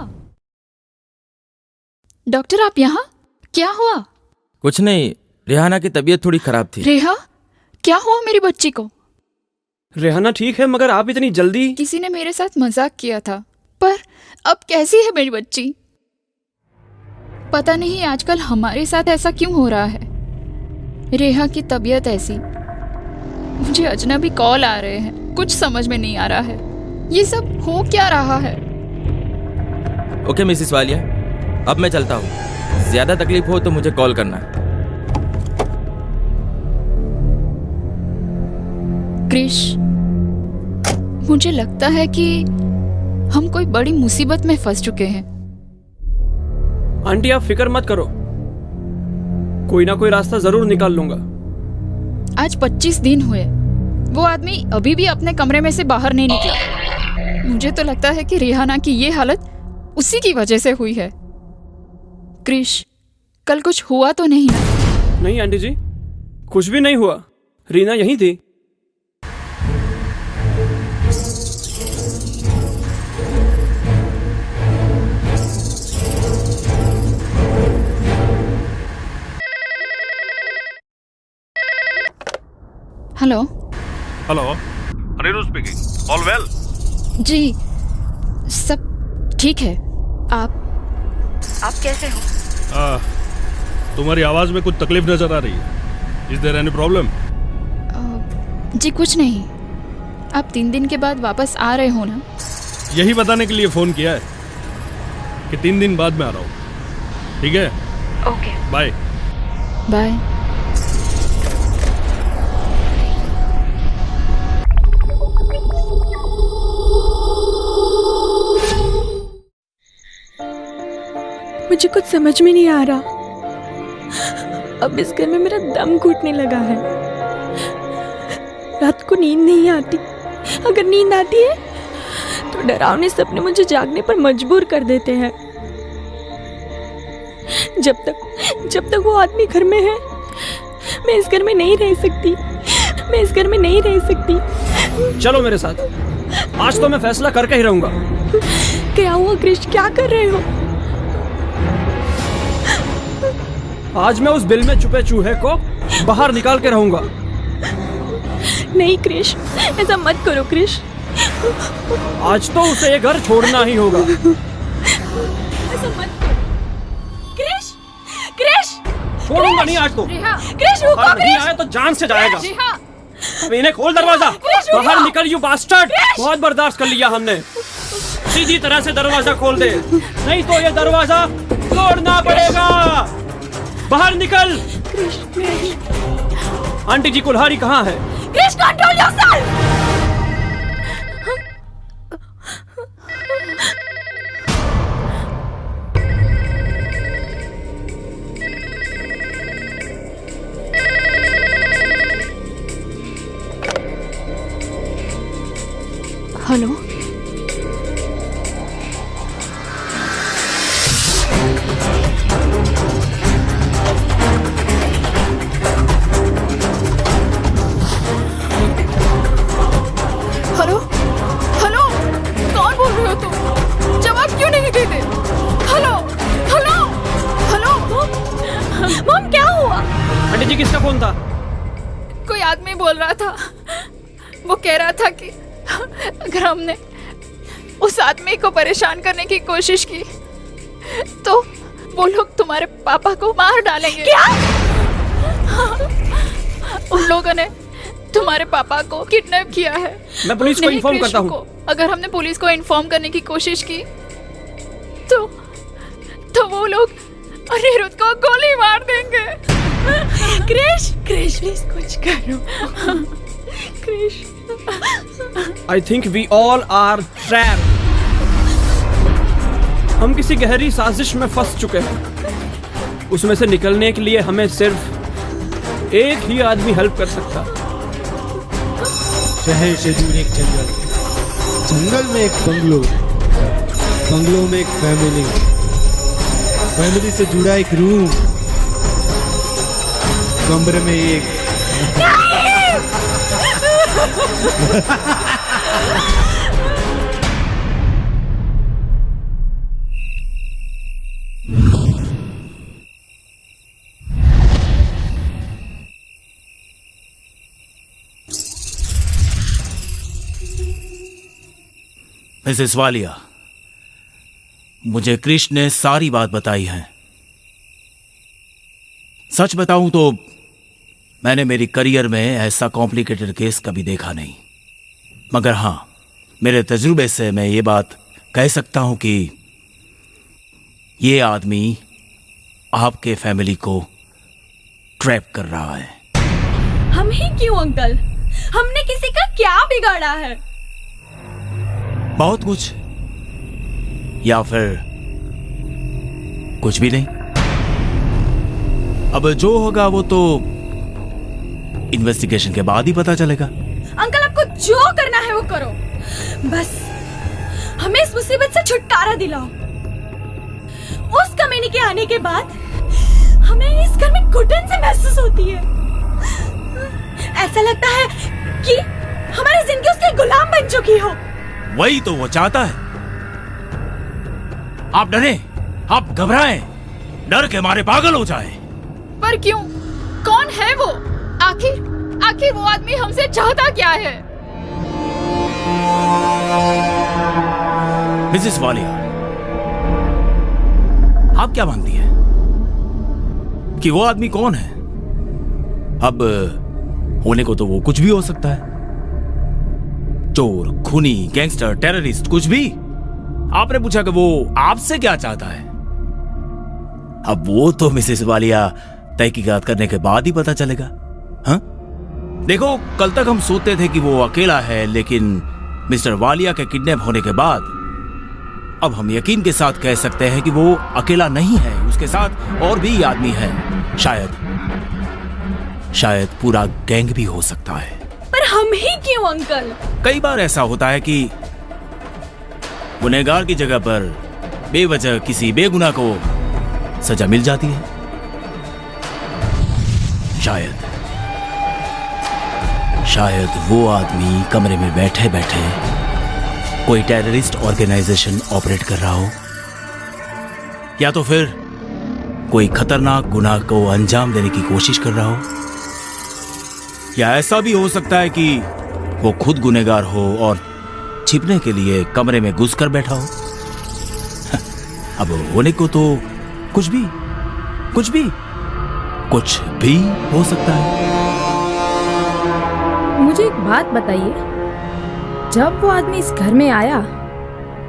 डॉक्टर आप यहाँ क्या हुआ? कुछ नहीं, रेहाना की तबीयत थोड़ी खराब थी। रेहा क्या हुआ मेरी बच्ची को? रेहाना ठीक है मगर आप इतनी जल्दी। किसी ने मेरे साथ मजाक किया था, पर अब कैसी है मेरी बच्ची? पता नहीं आजकल हमारे साथ ऐसा क्यों हो रहा है। रेहा की तबीयत ऐसी, मुझे अजनबी कॉल आ रहे हैं, कुछ समझ में नहीं आ रहा है। ये सब हो क्या रहा है? ओके मिसिस वालिया, अब मैं चलता हूँ। ज्यादा तकलीफ हो तो मुझे कॉल करना। क्रिश, मुझे लगता है कि हम कोई बड़ी मुसीबत में फंस चुके हैं। आंटी आप फिक्र मत करो, कोई ना कोई रास्ता जरूर निकाल लूंगा। आज 25 दिन हुए, वो आदमी अभी भी अपने कमरे में से बाहर नहीं निकला। मुझे तो लगता है कि रिहाना की ये हालत उसी की वजह से हुई है। क्रिश, कल कुछ हुआ तो नहीं ना? नहीं आंटी जी, कुछ भी नहीं हुआ। रीना यहीं थी। Hello. Hello, Anirudh speaking. All well? जी, सब ठीक है। आप कैसे हो? तुम्हारी आवाज में कुछ तकलीफ नजर आ रही है। Is there any problem? जी कुछ नहीं। आप 3 दिन के बाद वापस आ रहे हो ना? यही बताने के लिए फोन किया है कि 3 दिन बाद में आ रहा हूँ। ठीक है? Okay, bye. बाय। मुझे कुछ समझ में नहीं आ रहा। अब इस घर में मेरा दम घुटने लगा है। रात को नींद नहीं आती। अगर नींद आती है तो डरावने सपने मुझे जागने पर मजबूर कर देते हैं। जब तक वो आदमी घर में है, मैं इस घर में नहीं रह सकती। मैं इस घर में नहीं रह सकती। चलो मेरे साथ। आज तो मैं फैसला करके ही रहूंगा। क्या हुआ क्रिश, क्या कर रहे हो? आज मैं उस बिल में छुपे चूहे को बाहर निकाल के रहूंगा। नहीं क्रिश, ऐसा मत करो क्रिश। आज तो उसे ये घर छोड़ना ही होगा। ऐसा मत करो क्रिश। क्रिश, छोड़ूंगा नहीं आज तो। क्रिश रुको। बाहर नहीं आया तो जान से जाएगा। अब इन्हें खोल दरवाजा। बाहर निकल यू बास्टर्ड। बहुत बर्दाश्त कर लिया हमने। सीधी तरह से दरवाजा खोल दे, नहीं तो ये दरवाजा तोड़ना पड़ेगा। बाहर निकल। आंटी जी कुल्हाड़ी कहाँ है? Krish, control yourself. Hello. Hello, hello, कौन बोल रहे हो तुम? जवाब क्यों नहीं देते? Hello, hello, hello. मॉम, क्या हुआ? आंटी जी किसका फोन था? कोई आदमी बोल रहा था। वो कह रहा था कि अगर हमने उस आदमी को परेशान करने की कोशिश की तो वो लोग तुम्हारे पापा को मार डालेंगे। क्या? उन लोगों ने तुम्हारे पापा को किडनैप किया है। मैं पुलिस को इन्फॉर्म करता हूँ। अगर हमने पुलिस को इन्फॉर्म करने की कोशिश की तो वो लोग अनिरुद्ध को गोली मार देंगे। क्रिश, क्रिश प्लीज कुछ करो। Krrish, I think we all are trapped. हम किसी गहरी साजिश में फंस चुके हैं। उसमें से निकलने के लिए हमें सिर्फ एक ही आदमी हेल्प कर सकता। शहर से दूर एक जंगल, जंगल में एक बंगलो, बंगलो में एक फैमिली, फैमिली से जुड़ा एक रूम, कमरे में एक मिसेस वालिया, मुझे क्रिश ने सारी बात बताई है। सच बताऊं तो मैंने मेरी करियर में ऐसा कॉम्प्लिकेटेड केस कभी देखा नहीं, मगर हां, मेरे तजुर्बे से मैं ये बात कह सकता हूं कि ये आदमी आपके फैमिली को ट्रैप कर रहा है। हम ही क्यों अंकल? हमने किसी का क्या बिगाड़ा है? बहुत कुछ, या फिर कुछ भी नहीं। अब जो होगा वो तो इन्वेस्टिगेशन के बाद ही पता चलेगा। अंकल, आपको जो करना है वो करो, बस हमें इस मुसीबत से छुटकारा दिलाओ। उस कमीने के आने के बाद हमें इस घर में घुटन से महसूस होती है। ऐसा लगता है कि हमारी जिंदगी उसके गुलाम बन चुकी हो। वही तो वो चाहता है। आप डरे, आप घबराएं, डर के मारे पागल हो जाए। पर क्यों? कौन है वो? आखिर वो आदमी हमसे चाहता क्या है? मिसेस वालिया, आप क्या मानती हैं कि वो आदमी कौन है? अब होने को तो वो कुछ भी हो सकता है, चोर, खूनी, गैंगस्टर, टेररिस्ट, कुछ भी। आपने पूछा कि वो आपसे क्या चाहता है। अब वो तो मिसेस वालिया तहकीकात करने के बाद ही पता चलेगा। हाँ, देखो, कल तक हम सोचते थे कि वो अकेला है, लेकिन मिस्टर वालिया के किडनैप होने के बाद अब हम यकीन के साथ कह सकते हैं कि वो अकेला नहीं है, उसके साथ और भी आदमी है। शायद पूरा गैंग भी हो सकता है। पर हम ही क्यों अंकल? कई बार ऐसा होता है कि गुनहगार की जगह पर बेवजह किसी बेगुनाह को सजा मिल जाती है। शायद वो आदमी कमरे में बैठे बैठे कोई टेररिस्ट ऑर्गेनाइजेशन ऑपरेट कर रहा हो, या तो फिर कोई खतरनाक गुनाह को अंजाम देने की कोशिश कर रहा हो, या ऐसा भी हो सकता है कि वो खुद गुनहगार हो और छिपने के लिए कमरे में घुसकर बैठा हो। अब होने को तो कुछ भी हो सकता है। मुझे एक बात बताइए, जब वो आदमी इस घर में आया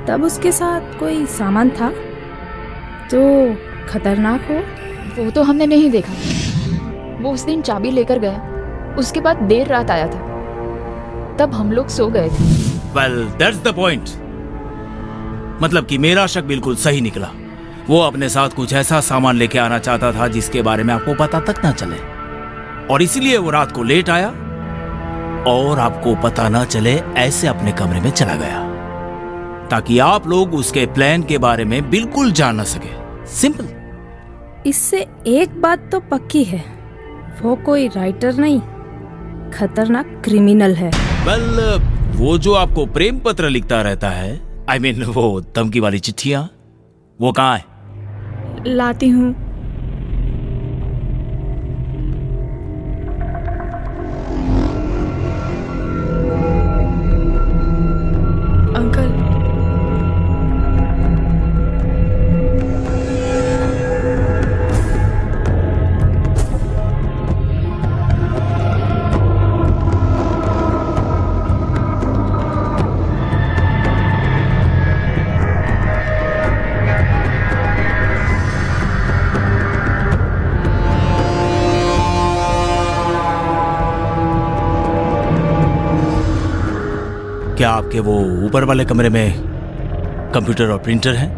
तब उसके साथ कोई सामान था जो खतरनाक हो? वो तो हमने नहीं देखा। वो उस दिन चाबी लेकर गया, उसके बाद देर रात आया था, तब हम लोग सो गए थे। Well, that's the point. मतलब कि मेरा शक बिल्कुल सही निकला। वो अपने साथ कुछ ऐसा सामान लेके आना चाहता था जिसके बारे में आपको पता तक ना चले, और इसीलिए वो रात को लेट आया और आपको पता ना चले ऐसे अपने कमरे में चला गया, ताकि आप लोग उसके प्लान के बारे में बिल्कुल जान ना सके। सिंपल। इससे एक बात तो पक्की है, वो कोई राइटर नहीं, खतरनाक क्रिमिनल है। Well, वो जो आपको प्रेम पत्र लिखता रहता है, I mean, वो धमकी वाली चिट्ठियां, वो कहाँ है? लाती हूँ। अंकल, क्या आपके वो ऊपर वाले कमरे में कंप्यूटर और प्रिंटर हैं?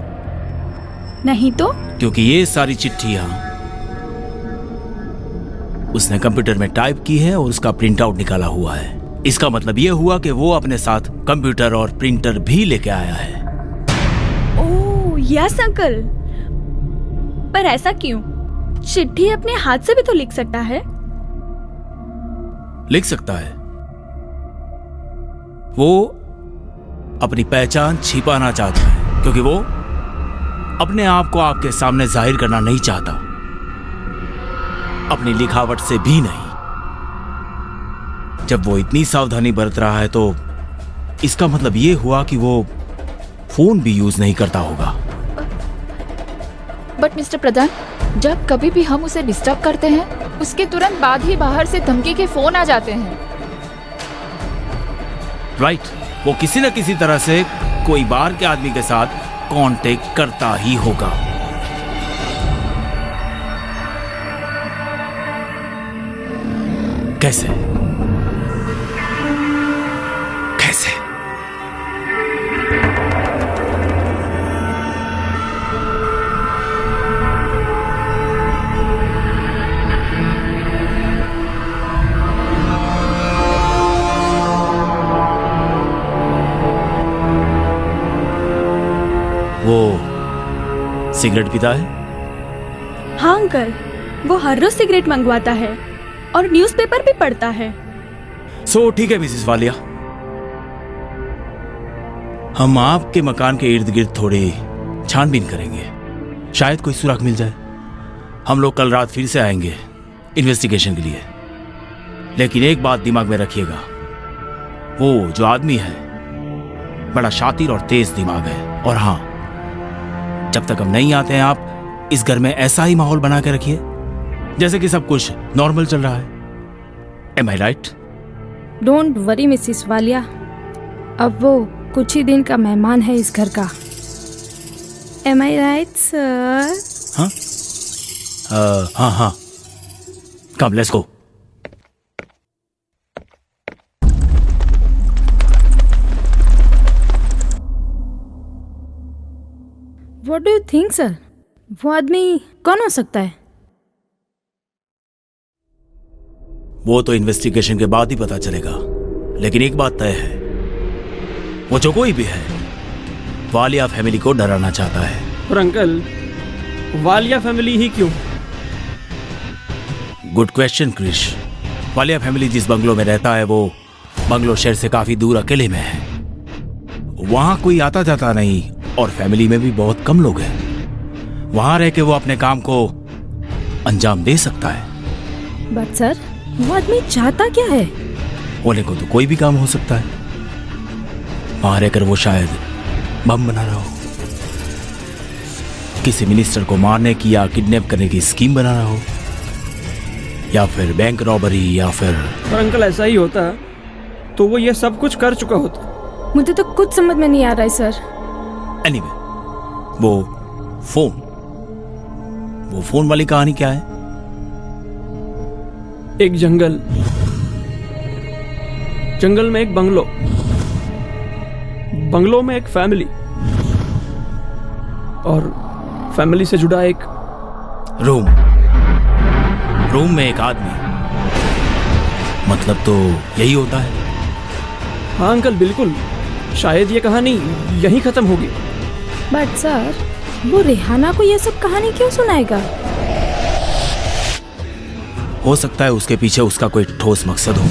नहीं तो? क्योंकि ये सारी चिट्ठियां उसने कंप्यूटर में टाइप की है और उसका प्रिंट आउट निकाला हुआ है। इसका मतलब ये हुआ कि वो अपने साथ कंप्यूटर और प्रिंटर भी लेके आया है। ओह यस अंकल, पर ऐसा क्यों? चिट्ठी अपने हाथ से भी तो लिख सकता है। लिख सकता है। वो अपनी पहचान छिपाना चाहता है, क्योंकि वो अपने आप को आपके सामने जाहिर करना नहीं चाहता, अपनी लिखावट से भी नहीं। जब वो इतनी सावधानी बरत रहा है तो इसका मतलब ये हुआ कि वो फोन भी यूज नहीं करता होगा। बट मिस्टर प्रधान, जब कभी भी हम उसे डिस्टर्ब करते हैं, उसके तुरंत बाद ही बाहर से धमकी के फोन आ जाते हैं। राइट, वो किसी न किसी तरह से कोई बाहर के आदमी के साथ कांटेक्ट करता ही होगा। कैसे? वो सिगरेट पीता है? हाँ अंकल, वो हर रोज सिगरेट मंगवाता है और न्यूज़पेपर भी पढ़ता है। सो ठीक है मिसेस वालिया, हम आपके मकान के इर्द गिर्द थोड़ी छानबीन करेंगे, शायद कोई सुराग मिल जाए। हम लोग कल रात फिर से आएंगे इन्वेस्टिगेशन के लिए। लेकिन एक बात दिमाग में रखिएगा, वो जो आदमी है बड़ा शातिर और तेज दिमाग है। और हाँ, जब तक हम नहीं आते हैं आप इस घर में ऐसा ही माहौल बना के रखिए जैसे कि सब कुछ नॉर्मल चल रहा है। Am I right? Don't worry Mrs Walia, अब वो कुछ ही दिन का मेहमान है इस घर का। M I right sir? हाँ हाँ हाँ, कम let's go. What do you think sir, वो आदमी कौन हो सकता है? वो तो इन्वेस्टिगेशन के बाद ही पता चलेगा, लेकिन एक बात तय है, वो जो कोई भी है वालिया फैमिली को डराना चाहता है। पर अंकल, वालिया फैमिली ही क्यों? Good question Krish. Walia family जिस बंगलो में रहता है वो बंगलो शहर से काफी दूर अकेले में है। वहां कोई आता जाता नहीं और फैमिली में भी बहुत कम लोग हैं। वहां रह के वो अपने काम को अंजाम दे सकता है। बट सर, वो आदमी चाहता क्या है? होने को तो कोई भी काम हो सकता है। वहां रहकर वो शायद बम बना रहा हो, किसी मिनिस्टर को मारने की या किडनैप करने की स्कीम बना रहा हो, या फिर बैंक रॉबरी, या फिर। पर अंकल ऐसा ही होता तो वो ये सब कुछ कर चुका होता। मुझे तो कुछ समझ में नहीं आ रहा है सर। एनीवे, वो फोन वाली कहानी क्या है? एक जंगल में एक बंगलो, बंगलो में एक फैमिली, और फैमिली से जुड़ा एक रूम में एक आदमी। मतलब तो यही होता है। हाँ अंकल, बिल्कुल। शायद ये कहानी यहीं खत्म होगी। बट सर, वो रेहाना को ये सब कहानी क्यों सुनाएगा? हो सकता है उसके पीछे उसका कोई ठोस मकसद हो,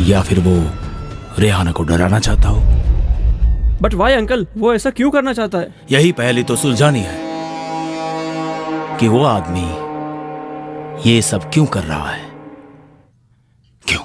या फिर वो रेहाना को डराना चाहता हो। बट वाई अंकल, वो ऐसा क्यों करना चाहता है? यही पहली तो सुलझानी है कि वो आदमी ये सब क्यों कर रहा है। क्यों?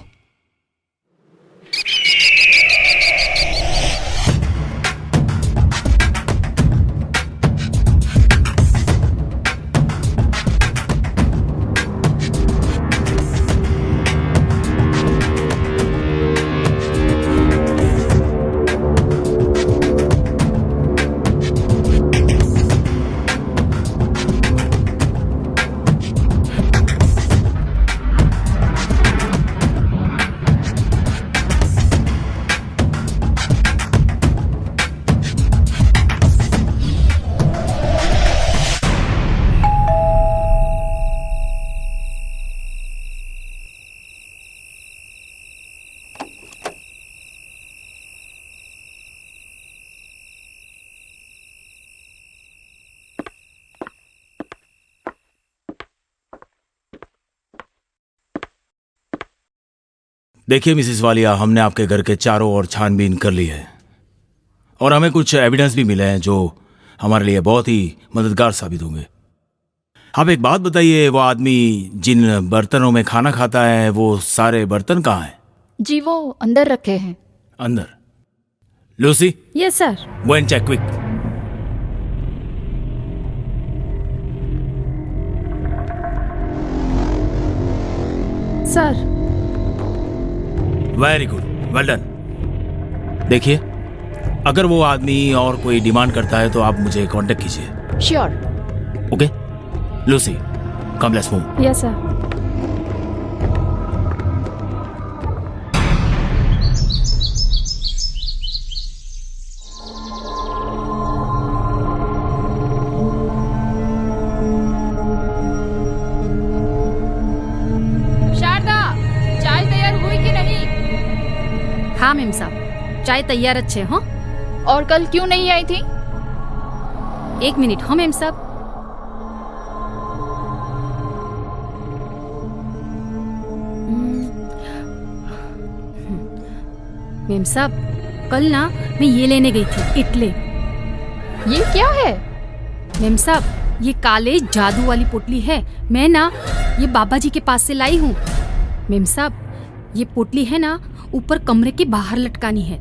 देखिए मिसेस वालिया, हमने आपके घर के चारों ओर छानबीन कर ली है और हमें कुछ एविडेंस भी मिले हैं जो हमारे लिए बहुत ही मददगार साबित होंगे। आप एक बात बताइए, वो आदमी जिन बर्तनों में खाना खाता है वो सारे बर्तन कहाँ हैं? जी वो अंदर रखे हैं। अंदर? Lucy? Yes sir. Go and check quick. Sir. Very good, well done. देखिए, अगर वो आदमी और कोई डिमांड करता है तो आप मुझे कांटेक्ट कीजिए। Sure. Okay Lucy, come let's move. Yes sir. Sharda, चाय तैयार हुई कि नहीं? हाँ मेम साहब, चाय तैयार अच्छे हो। और कल क्यों नहीं आई थी? एक मिनट, हाँ मेम साहब। मेम साहब, कल ना मैं ये लेने गई थी, इटली। ये क्या है? मेम साहब, ये काले जादू वाली पोटली है। मैं ना ये बाबा जी के पास से लाई हूँ। मेम साहब, ये पोटली है ना ऊपर कमरे के बाहर लटकानी है।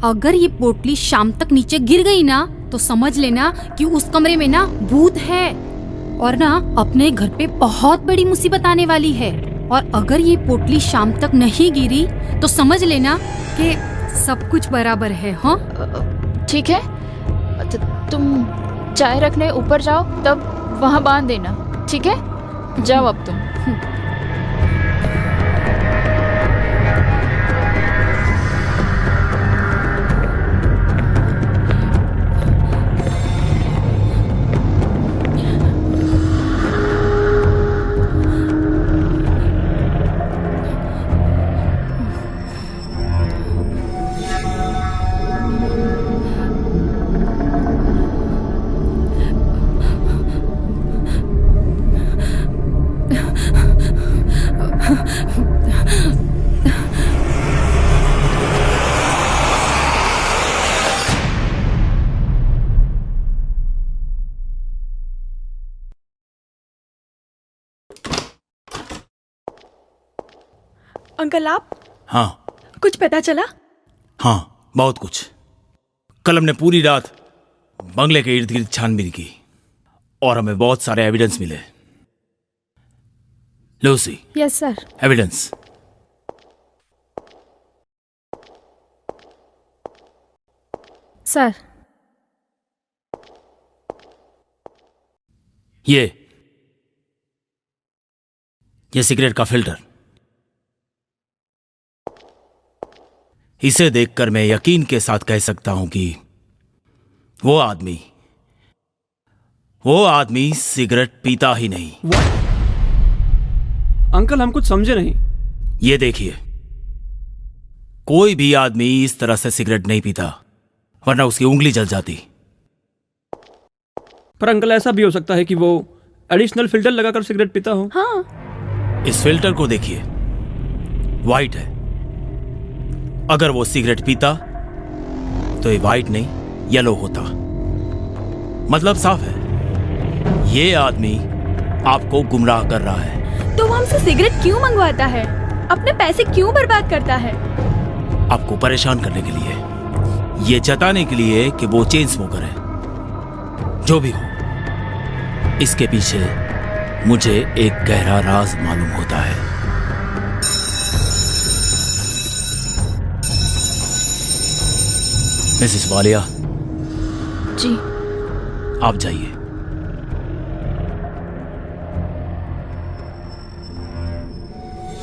अगर ये पोटली शाम तक नीचे गिर गई ना तो समझ लेना कि उस कमरे में ना भूत है और ना अपने घर पे बहुत बड़ी मुसीबत आने वाली है। और अगर ये पोटली शाम तक नहीं गिरी तो समझ लेना कि सब कुछ बराबर है। हाँ ठीक है, तुम चाय रखने ऊपर जाओ, तब वहाँ बांध देना। ठीक है, जाओ अब तुम। अंकल आप, हाँ कुछ पता चला? हाँ, बहुत कुछ। कल हमने पूरी रात बंगले के इर्द गिर्द छानबीन की और हमें बहुत सारे एविडेंस मिले। Lucy, yes sir. Evidence. Sir, ये सिगरेट का फिल्टर। इसे देखकर मैं यकीन के साथ कह सकता हूं कि वो आदमी सिगरेट पीता ही नहीं। अंकल, हम कुछ समझे नहीं। ये देखिए, कोई भी आदमी इस तरह से सिगरेट नहीं पीता, वरना उसकी उंगली जल जाती। पर अंकल, ऐसा भी हो सकता है कि वो एडिशनल फिल्टर लगाकर सिगरेट पीता हो। हाँ। इस फिल्टर को देखिए, वाइट है। अगर वो सिगरेट पीता तो ये वाइट नहीं येलो होता। मतलब साफ है, ये आदमी आपको गुमराह कर रहा है। तो वो हमसे सिगरेट क्यों मंगवाता है? अपने पैसे क्यों बर्बाद करता है? आपको परेशान करने के लिए, ये जताने के लिए कि वो चेन स्मोकर है। जो भी हो, इसके पीछे मुझे एक गहरा राज मालूम होता है। मिसेस वालिया जी, आप जाइए।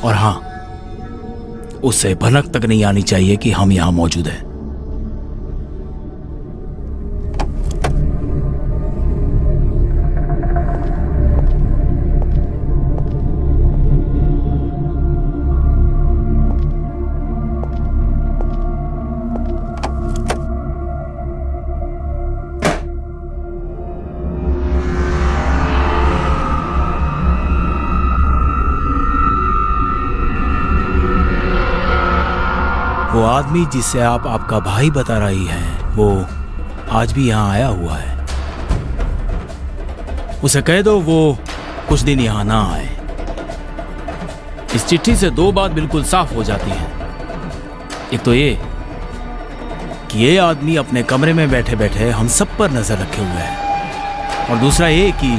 और हाँ, उसे भनक तक नहीं आनी चाहिए कि हम यहां मौजूद हैं। वो आदमी जिसे आप आपका भाई बता रही हैं, वो आज भी यहां आया हुआ है। उसे कह दो वो कुछ दिन यहां ना आए। इस चिट्ठी से दो बात बिल्कुल साफ हो जाती हैं। एक तो ये कि ये आदमी अपने कमरे में बैठे बैठे हम सब पर नजर रखे हुए है, और दूसरा ये कि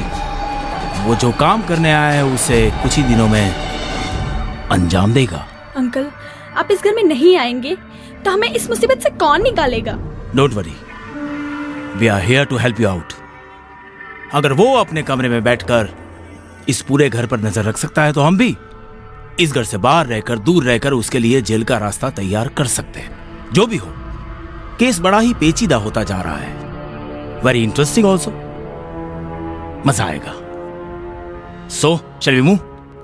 वो जो काम करने आया है उसे कुछ ही दिनों में अंजाम देगा। अंकल, आप इस घर में नहीं आएंगे तो हमें इस मुसीबत से कौन निकालेगा? Don't worry, we are here to help you out. अगर वो अपने कमरे में बैठकर इस पूरे घर पर नजर रख सकता है तो हम भी इस घर से बाहर रहकर, दूर रहकर उसके लिए जेल का रास्ता तैयार कर सकते हैं। जो भी हो, केस बड़ा ही पेचीदा होता जा रहा है। Very interesting also. मजा आएगा। So shall we move?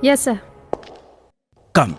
Yes sir. Come.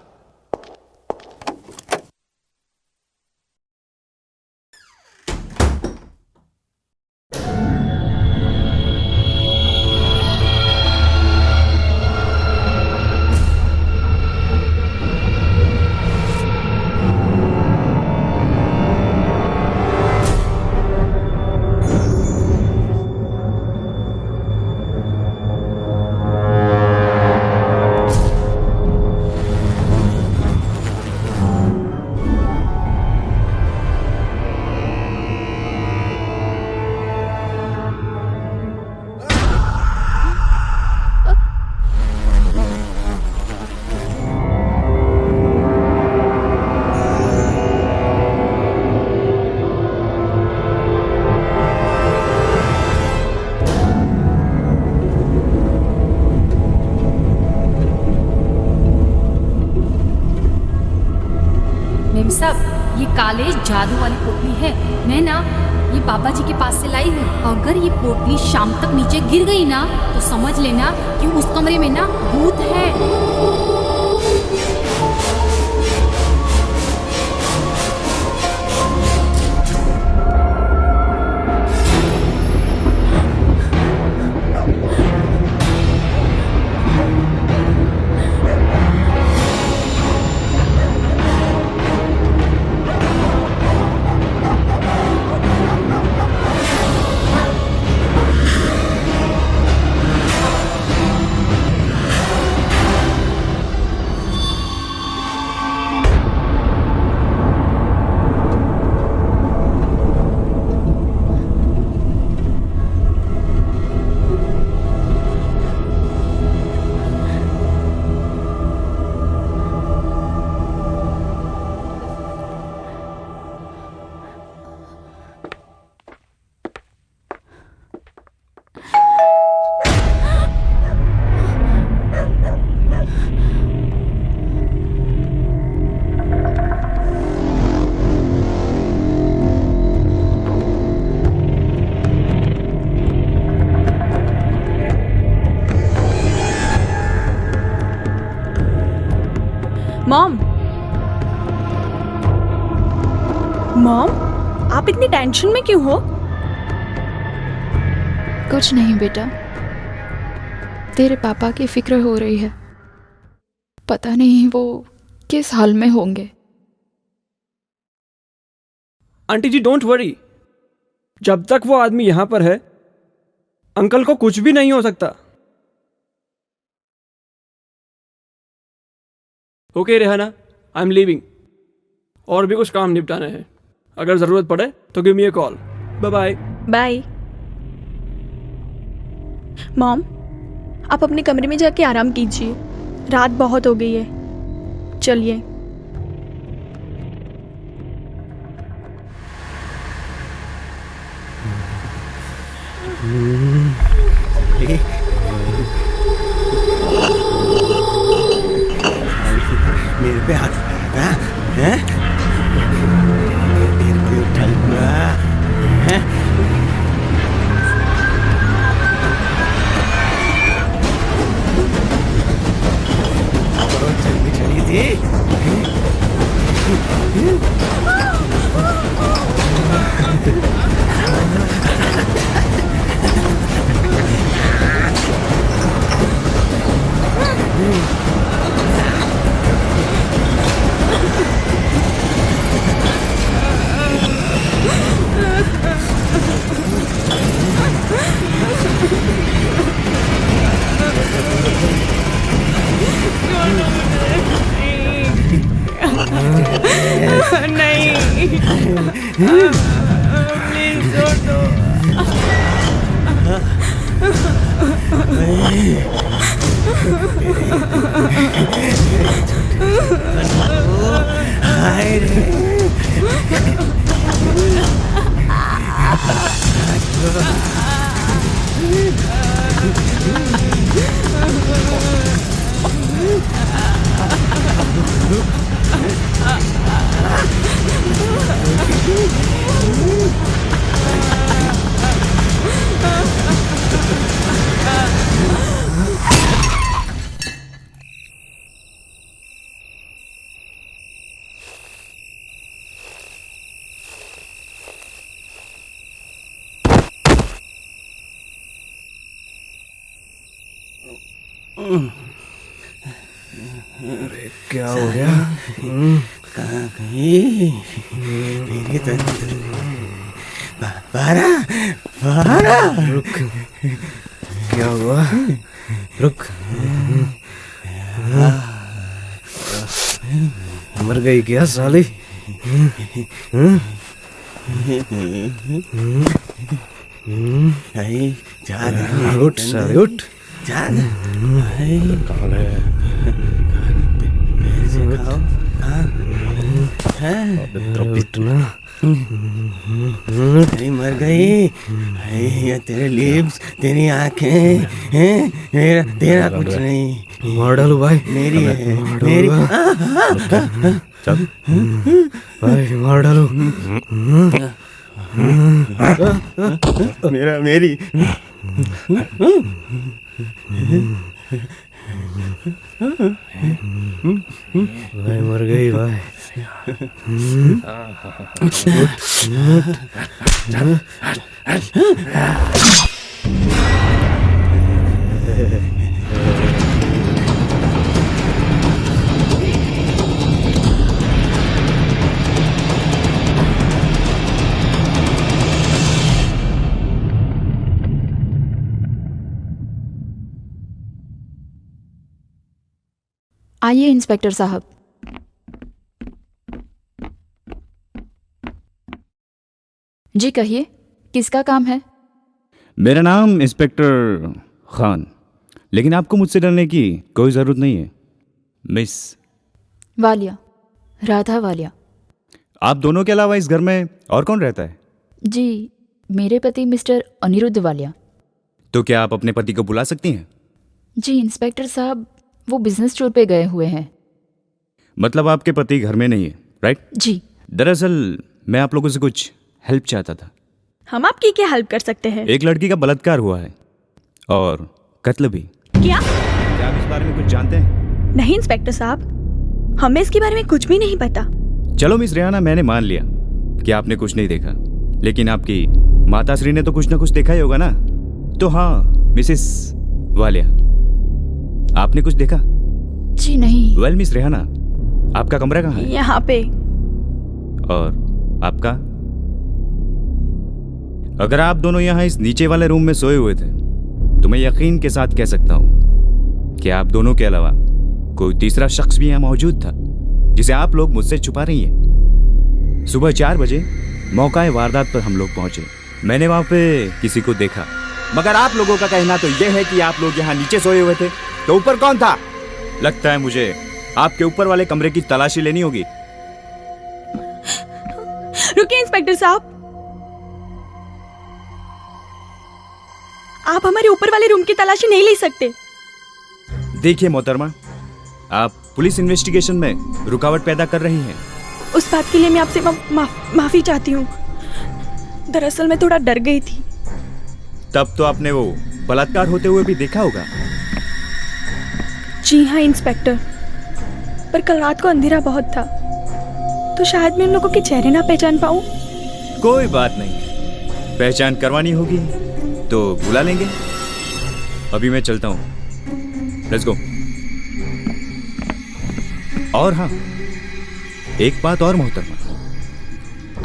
काले जादू वाली पोटली है, मैं ना ये बाबा जी के पास से लाई हूँ। अगर ये पोटली शाम तक नीचे गिर गई ना तो समझ लेना कि उस कमरे में ना भूत है। मॉम, मॉम, आप इतनी टेंशन में क्यों हो? कुछ नहीं बेटा, तेरे पापा की फिक्र हो रही है। पता नहीं वो किस हाल में होंगे। आंटी जी डोंट वरी, जब तक वो आदमी यहां पर है अंकल को कुछ भी नहीं हो सकता। Okay Rehana, I am leaving. और भी कुछ काम निपटाने हैं, अगर जरूरत पड़े तो give me a call. Bye bye. Bye. Mom, आप अपने कमरे में जाके आराम कीजिए, रात बहुत हो गई है। चलिए। मेरे पे हाथ हैं? मेरे को उठाऊंगा हैं? बहुत जल्दी चली थी। अरे क्या हो गया? कहाँ गई मेरी बारा? रुक, क्या हुआ? रुक। मर गई क्या साली? उठ साले उठ। मर गई। तेरे लिप्स, तेरी आंखें हैं, तेरा कुछ नहीं। मार डालू भाई। मेरी है, मेरी। चल भाई मार डालो मेरा मेरी भाई मर गई भाई आइए इंस्पेक्टर साहब। जी कहिए, किसका काम है? मेरा नाम इंस्पेक्टर खान, लेकिन आपको मुझसे डरने की कोई ज़रूरत नहीं है मिस वालिया, राधा वालिया। आप दोनों के अलावा इस घर में और कौन रहता है? जी, मेरे पति मिस्टर अनिरुद्ध वालिया। तो क्या आप अपने पति को बुला सकती हैं? जी इंस्पेक्टर साहब, वो बिजनेस टूर पे गए हुए हैं। मतलब आपके पति घर में नहीं है, राइट? जी। दरअसल मैं आप लोगों से कुछ हेल्प चाहता था। हम आपकी क्या हेल्प कर सकते हैं? एक लड़की का बलात्कार हुआ है और कत्ल भी। क्या आप इस बारे में कुछ जानते हैं? नहीं इंस्पेक्टर साहब, हमें इसके बारे में कुछ भी नहीं पता। चलो मिस रेहाना, मैंने मान लिया कि आपने कुछ नहीं देखा, लेकिन आपकी माताश्री ने तो कुछ ना कुछ देखा ही होगा ना। तो हाँ मिसेस वालिया, आपने कुछ देखा? जी नहीं। वेल मिस रेहाना, आपका कमरा कहाँ है? यहाँ पे। और आपका? अगर आप दोनों यहाँ इस नीचे वाले रूम में सोए हुए थे तो मैं यकीन के साथ कह सकता हूँ कि आप दोनों के अलावा कोई तीसरा शख्स भी यहाँ मौजूद था, जिसे आप लोग मुझसे छुपा रही हैं। सुबह 4 बजे मौका वारदात पर हम लोग पहुंचे। मैंने वहां पे किसी को देखा, मगर आप लोगों का कहना तो यह है कि आप लोग यहाँ नीचे सोए हुए थे, तो ऊपर कौन था? लगता है मुझे आपके ऊपर वाले कमरे की तलाशी लेनी होगी। रुकिए इंस्पेक्टर साहब, आप हमारे ऊपर वाले रूम की तलाशी नहीं ले सकते। देखिए मोहतरमा, आप पुलिस इन्वेस्टिगेशन में रुकावट पैदा कर रही हैं। उस बात के लिए मैं आपसे माफी चाहती हूँ। दरअसल मैं थोड़ा डर गई थी। तब तो आपने वो बलात्कार होते हुए भी देखा होगा। जी हाँ इंस्पेक्टर, पर कल रात को अंधेरा बहुत था, तो शायद मैं उन लोगों के चेहरे ना पहचान पाऊँ। कोई बात नहीं, पहचान करवानी होगी तो बुला लेंगे। अभी मैं चलता हूँ, लेट्स गो। और हाँ, एक बात और मोहतरमा,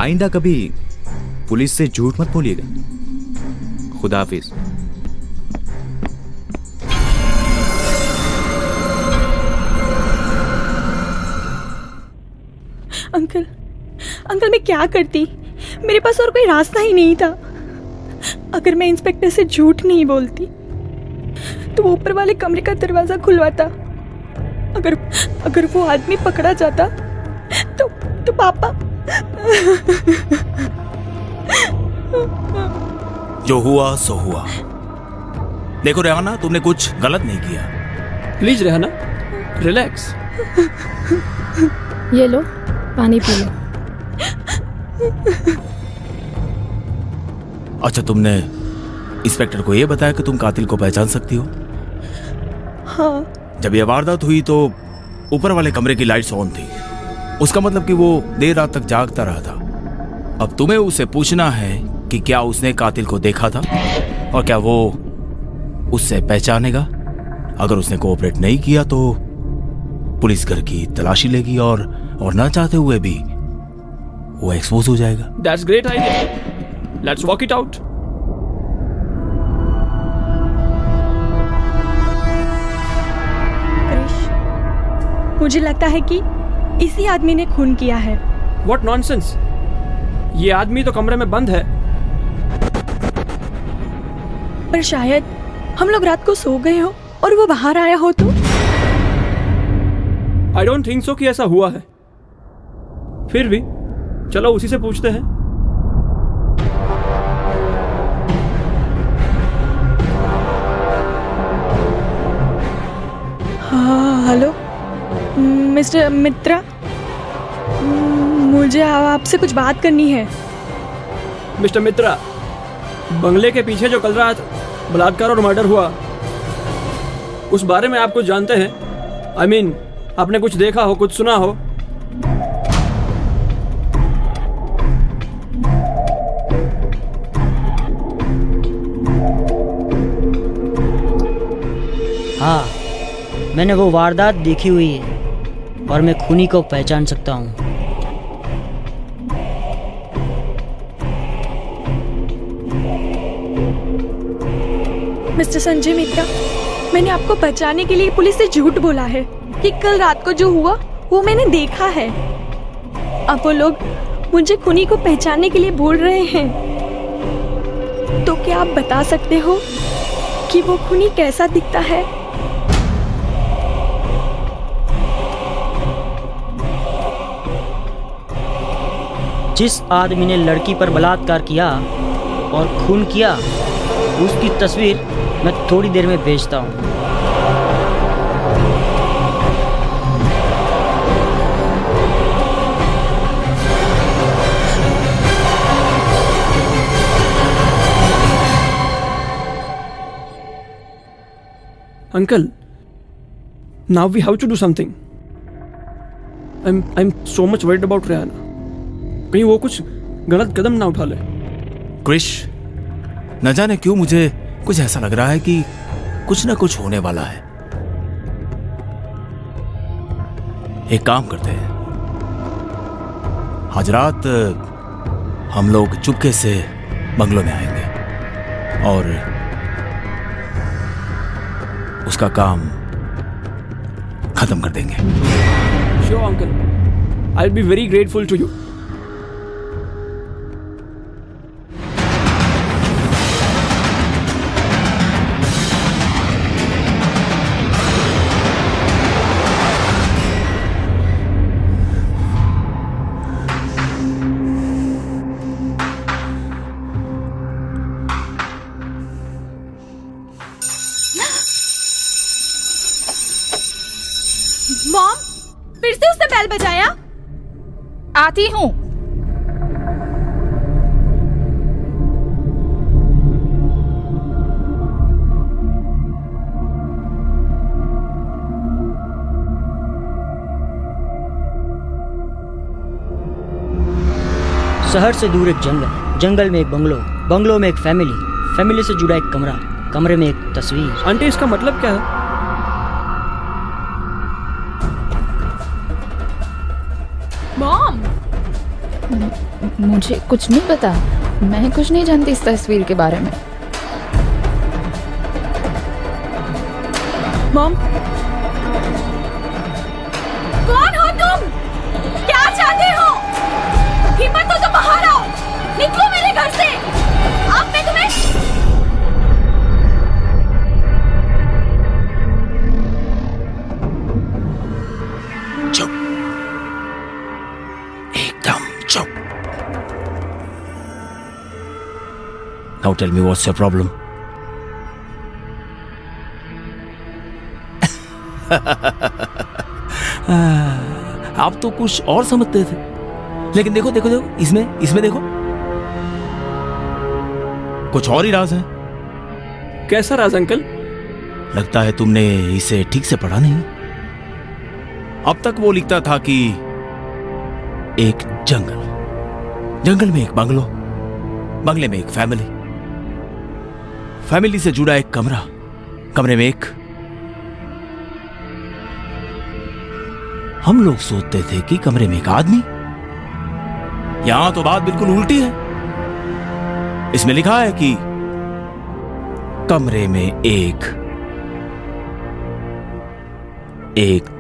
आइंदा कभी पुलिस से झूठ मत बोलिएगा। खुदा हाफिज। अंकल मैं क्या करती? मेरे पास और कोई रास्ता ही नहीं था। अगर मैं इंस्पेक्टर से झूठ नहीं बोलती तो वो ऊपर वाले कमरे का दरवाजा खुलवाता। अगर वो आदमी पकड़ा जाता तो पापा। जो हुआ सो हुआ। देखो रेहाना, तुमने कुछ गलत नहीं किया। Please Rehana, relax. ये लो, पानी पी लो। अच्छा, तुमने इंस्पेक्टर को ये बताया कि तुम कातिल को पहचान सकती हो? हाँ। जब यह वारदात हुई तो ऊपर वाले कमरे की लाइट्स ऑन थी। उसका मतलब कि वो देर रात तक जागता रहा था। अब तुम्हें उसे पूछना है कि क्या उसने कातिल को देखा था और क्या वो उससे पहचानेगा। अगर उसने कोऑपरेट नहीं किया तो पुलिस घर की तलाशी लेगी और ना चाहते हुए भी वो एक्सपोज हो जाएगा। That's great idea. Let's walk it out. मुझे लगता है कि इसी आदमी ने खून किया है। What nonsense! ये आदमी तो कमरे में बंद है। पर शायद हम लोग रात को सो गए हो और वो बाहर आया हो तो। I don't think so कि ऐसा हुआ है। फिर भी चलो उसी से पूछते हैं। हाँ, हेलो मिस्टर मित्रा। मुझे आपसे कुछ बात करनी है। मिस्टर मित्रा, बंगले के पीछे जो कल रात बलात्कार और मर्डर हुआ, उस बारे में आप कुछ जानते हैं? I mean, आपने कुछ देखा हो, कुछ सुना हो? हाँ, मैंने वो वारदात देखी हुई है और मैं खूनी को पहचान सकता हूँ। मिस्टर संजय मित्रा, मैंने आपको बचाने के लिए पुलिस से झूठ बोला है कि कल रात को जो हुआ वो मैंने देखा है। अब वो लोग मुझे खूनी को पहचानने के लिए बोल रहे हैं। तो क्या आप बता सकते हो कि वो खूनी कैसा दिखता है? जिस आदमी ने लड़की पर बलात्कार किया और खून किया, उसकी तस्वीर मैं थोड़ी देर में भेजता हूँ। Uncle, now we have to do something. I'm so much worried about Rihanna. कहीं वो कुछ गलत कदम ना उठा ले। क्रिश, न जाने क्यों मुझे कुछ ऐसा लग रहा है कि कुछ ना कुछ होने वाला है। एक काम करते हैं, आज रात हम लोग चुपके से बंगलों में आएंगे और उसका काम खत्म कर देंगे। Sure, uncle. I'll be very grateful to you. Mom, फिर से उसने बेल बजाया। आती हूँ। शहर से दूर एक जंगल, जंगल में एक बंगलो, बंगलो में एक फैमिली, फैमिली से जुड़ा एक कमरा, कमरे में एक तस्वीर। आंटी, इसका मतलब क्या है? मॉम, मुझे कुछ नहीं पता। मैं कुछ नहीं जानती इस तस्वीर के बारे में। मॉम, कौन हो तुम? क्या चाहते हो? हिम्मत हो तो बाहर आओ, निकलो मेरे घर से। अब मैं तुम्हें चुप, एकदम चुप। Now tell me what's your problem? आप तो कुछ और समझते थे, लेकिन देखो देखो देखो, इसमें देखो, कुछ और ही राज है। कैसा राज अंकल? लगता है तुमने इसे ठीक से पढ़ा नहीं। अब तक वो लिखता था कि एक जंगल, जंगल में एक बंगलो, बंगले में एक फैमिली, फैमिली से जुड़ा एक कमरा, कमरे में एक। हम लोग सोचते थे कि कमरे में एक आदमी। यहां तो बात बिल्कुल उल्टी है। इसमें लिखा है कि कमरे में एक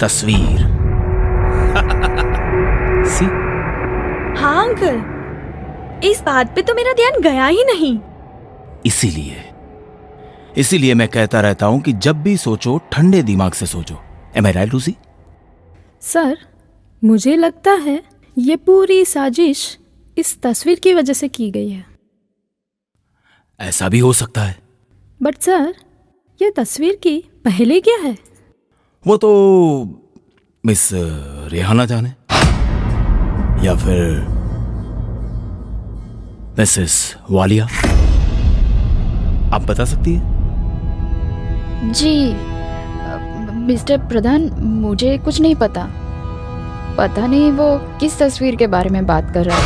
तस्वीर। सी? हाँ अंकल, इस बात पे तो मेरा ध्यान गया ही नहीं। इसीलिए मैं कहता रहता हूं कि जब भी सोचो ठंडे दिमाग से सोचो। Am I right, Lucy? Sir, मुझे लगता है ये पूरी साजिश इस तस्वीर की वजह से की गई है। ऐसा भी हो सकता है। बट सर, ये तस्वीर की पहले क्या है? वो तो मिस रेहाना जाने। या फिर मिसेस वालिया? आप बता सकती है? जी मिस्टर प्रधान, मुझे कुछ नहीं पता। पता नहीं वो किस तस्वीर के बारे में बात कर रहा है।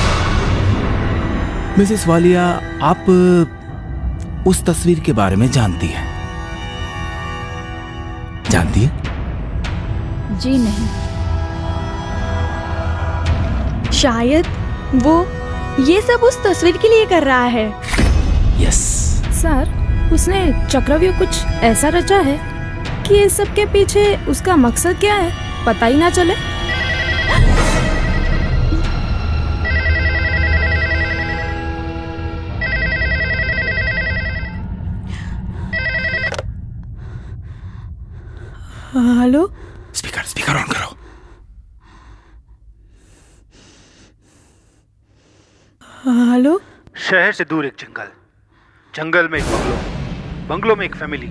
मिसेस वालिया, आप उस तस्वीर के बारे में जानती हैं? जानती है? जी नहीं। शायद वो ये सब उस तस्वीर के लिए कर रहा है। यस। सर, उसने चक्रव्यूह कुछ ऐसा रचा है कि इस सब के पीछे उसका मकसद क्या है पता ही ना चले। हेलो, स्पीकर ऑन करो। हेलो। शहर से दूर एक जंगल, जंगल में एक बंगलो, बंगलो में एक फैमिली,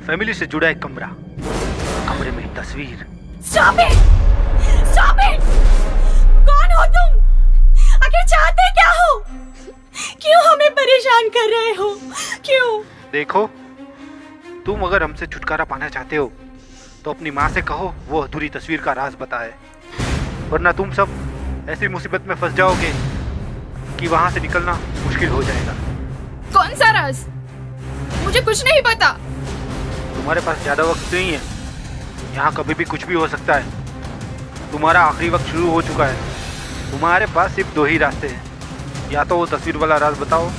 फैमिली से जुड़ा एक कमरा, कमरे में एक तस्वीर। Stop it! Stop it! कौन हो तुम? आखिर चाहते क्या हो? क्यों हमें परेशान कर रहे हो? क्यों? देखो, तुम अगर हमसे छुटकारा पाना चाहते हो तो अपनी माँ से कहो वो अधूरी तस्वीर का राज बताए, वरना तुम सब ऐसी मुसीबत में फंस जाओगे कि वहां से निकलना मुश्किल हो जाएगा। कौन सा राज? मुझे कुछ नहीं पता। तुम्हारे पास ज्यादा वक्त नहीं है, यहाँ कभी भी कुछ भी हो सकता है। तुम्हारा आखिरी वक्त शुरू हो चुका है। तुम्हारे पास सिर्फ दो ही रास्ते हैं, या तो वो तस्वीर वाला राज बताओ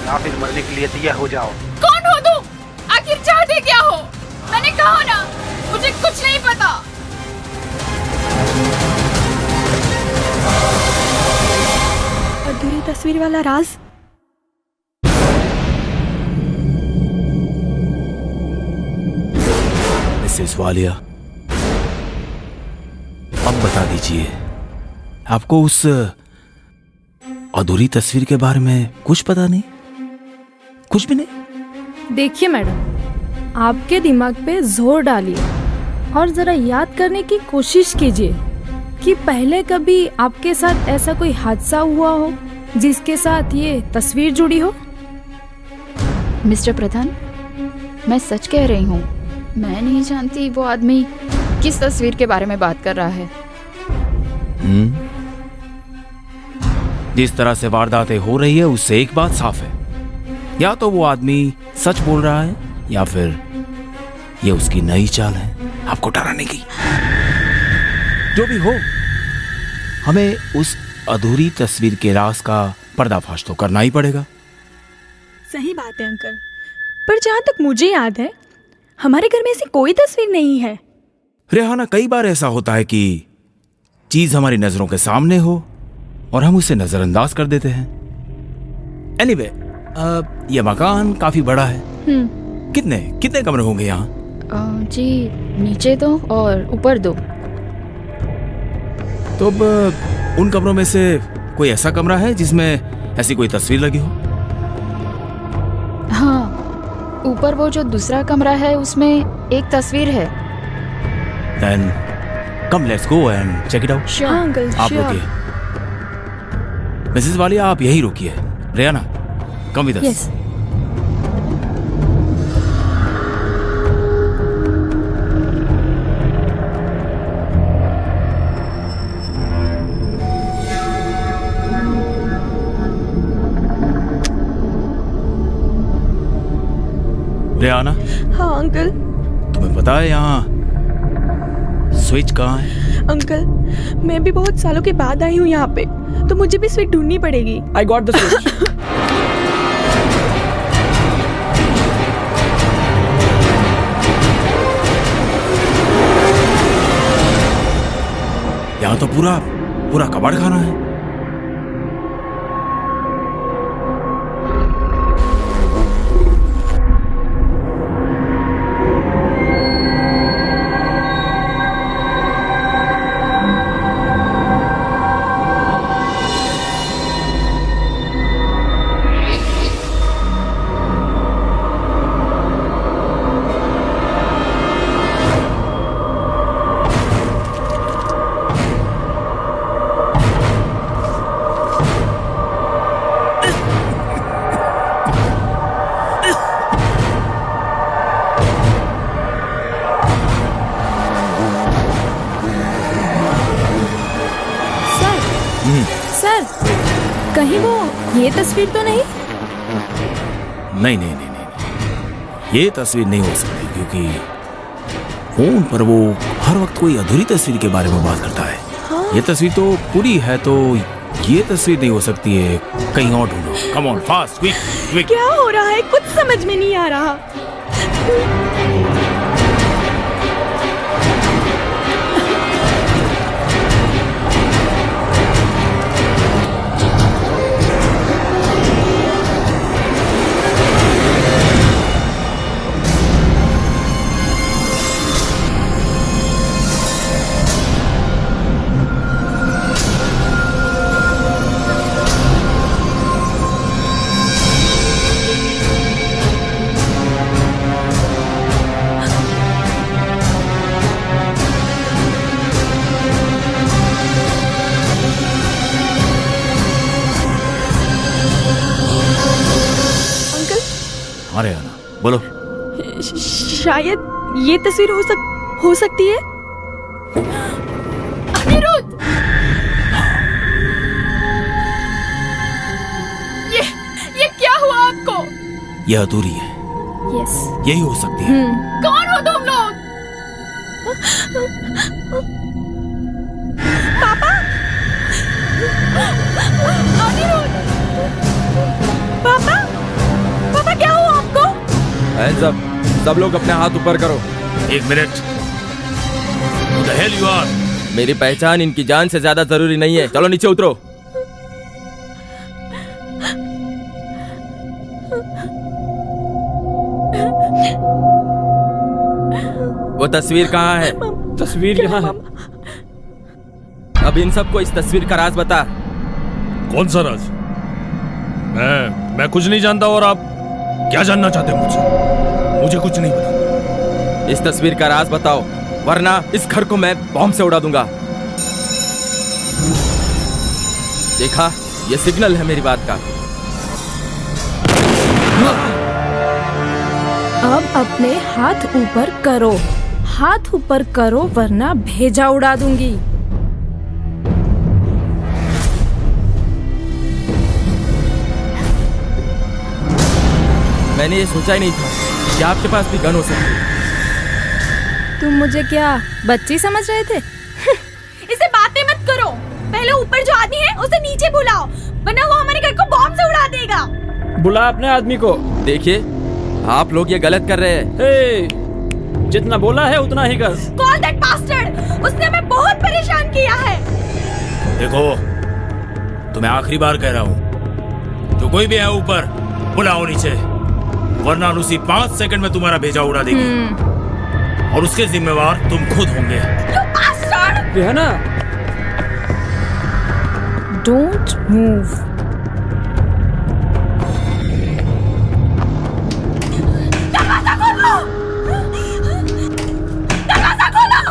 या फिर मरने के लिए तैयार हो जाओ। कौन हो तुम? आखिर चाहते क्या हो? मैंने कहा ना, मुझे कुछ नहीं पता। अधूरी तस्वीर वाला राज? मिसेस वालिया, अब बता दीजिए, आपको उस अधूरी तस्वीर के बारे में कुछ पता नहीं? कुछ भी नहीं? देखिए मैडम, आपके दिमाग पे जोर डालिए और जरा याद करने की कोशिश कीजिए कि पहले कभी आपके साथ ऐसा कोई हादसा हुआ हो जिसके साथ ये तस्वीर जुड़ी हो। मिस्टर प्रधान, मैं सच कह रही हूँ, मैं नहीं जानती वो आदमी किस तस्वीर के बारे में बात कर रहा है। जिस तरह से वारदातें हो रही है उससे एक बात साफ है, या तो वो आदमी सच बोल रहा है या फिर ये उसकी नई चाल है आपको डराने की। जो भी हो, हमें उस अधूरी तस्वीर के राज का पर्दाफाश तो करना ही पड़ेगा। सही बात है अंकल, पर जहाँ तक मुझे याद है हमारे घर में ऐसी कोई तस्वीर नहीं है। रेहाना, कई बार ऐसा होता है कि चीज हमारी नजरों के सामने हो और हम उसे नजरअंदाज कर देते हैं। एनीवे, यह मकान काफी बड़ा है। कितने कितने कमरे होंगे यहाँ? जी, नीचे 2 और ऊपर 2। तो अब उन कमरों में से कोई ऐसा कमरा है जिसमें ऐसी कोई तस्वीर लगी हो? हाँ, ऊपर वो जो दूसरा कमरा है उसमें एक तस्वीर है। Then come let's go and check it out. Sure, uncle, आप sure. रुकिए। मिसेस वालिया, आप यही रुकिए। Rehana, come with us. Yes. Rehana, हाँ अंकल। तुम्हें पता है यहाँ स्विच कहाँ है? अंकल, मैं भी बहुत सालों के बाद आई हूँ यहाँ पे, तो मुझे भी स्विच ढूंढनी पड़ेगी। I got the switch. यहाँ तो पूरा कबाड़ खाना है। ये तस्वीर तो नहीं? नहीं, ये तस्वीर नहीं हो सकती, क्योंकि फोन पर वो हर वक्त कोई अधूरी तस्वीर के बारे में बात करता है। हाँ? ये तस्वीर तो पूरी है, तो ये तस्वीर नहीं हो सकती है। कहीं और ढूंढो। Come on, fast, quick. क्या हो रहा है? कुछ समझ में नहीं आ रहा। अरे आना, बोलो। शायद ये तस्वीर हो सकती है। अनिरुद्ध, ये क्या हुआ आपको? ये अधूरी है। यस, यही हो सकती है। कौन हो तुम लोग? पापा? अनिरुद्ध, पापा क्या हुआ आपको? Hands up, सब लोग अपने हाथ ऊपर करो। 1 minute. Who the hell you are? मेरी पहचान इनकी जान से ज्यादा जरूरी नहीं है। चलो नीचे उतरो। वो तस्वीर कहाँ है? तस्वीर यहाँ है। अब इन सबको इस तस्वीर का राज बता। कौन सा राज? मैं कुछ नहीं जानता, और आप क्या जानना चाहते हैं मुझसे? मुझे कुछ नहीं पता। इस तस्वीर का राज बताओ, वरना इस घर को मैं बॉम्ब से उड़ा दूंगा। देखा, ये सिग्नल है मेरी बात का। अब अपने हाथ ऊपर करो, हाथ ऊपर करो, वरना भेजा उड़ा दूंगी। मैंने ये सोचा ही नहीं था कि आपके पास भी गन हो सकती है। तुम मुझे क्या बच्ची समझ रहे थे? इसे बातें मत करो। पहले ऊपर जो आदमी है उसे नीचे बुलाओ, वरना वो हमारे घर को बॉम्ब से उड़ा देगा। बुला अपने आदमी को। देखिए, आप लोग ये गलत कर रहे हैं। हे, जितना बोला है उतना ही कर। Call that bastard! उसने हमें बहुत परेशान किया है। देखो, तुम्हें आखिरी बार कह रहा हूँ, जो कोई भी है ऊपर, बुलाओ नीचे, वरना उसी 5 सेकंड में तुम्हारा भेजा उड़ा देगी। और उसके जिम्मेवार तुम खुद होंगे। Rihana, don't move. दरवाजा खोलो! दरवाजा खोलो!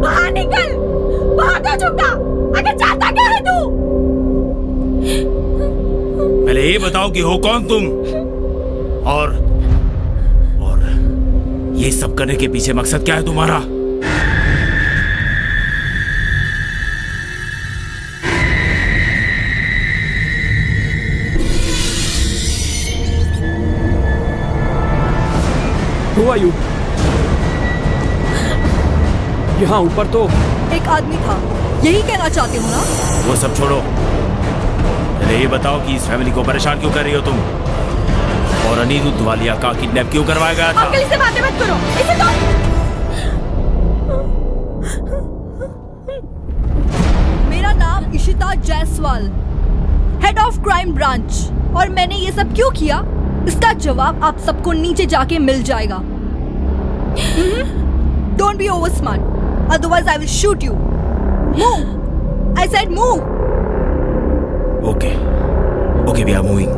बाहर निकल! बहुत हो चुका! आगे चाहता क्या है तू? पहले ये बताओ कि हो कौन तुम, और ये सब करने के पीछे मकसद क्या है तुम्हारा? Who are you? यहाँ ऊपर तो एक आदमी था, यही कहना चाहते हो ना? वो सब छोड़ो, पहले ये बताओ कि इस फैमिली को परेशान क्यों कर रही हो तुम, और अनिरुद्ध वालिया का किडनैप क्यों करवाया गया था? अंकल, इससे बातें मत करो। इसे तो मेरा नाम Ishita Jaiswal, head of crime branch, और मैंने ये सब क्यों किया, इसका जवाब आप सबको नीचे जाके मिल जाएगा। Don't be over smart, otherwise I will shoot you. Move! I said move. Okay, we are moving.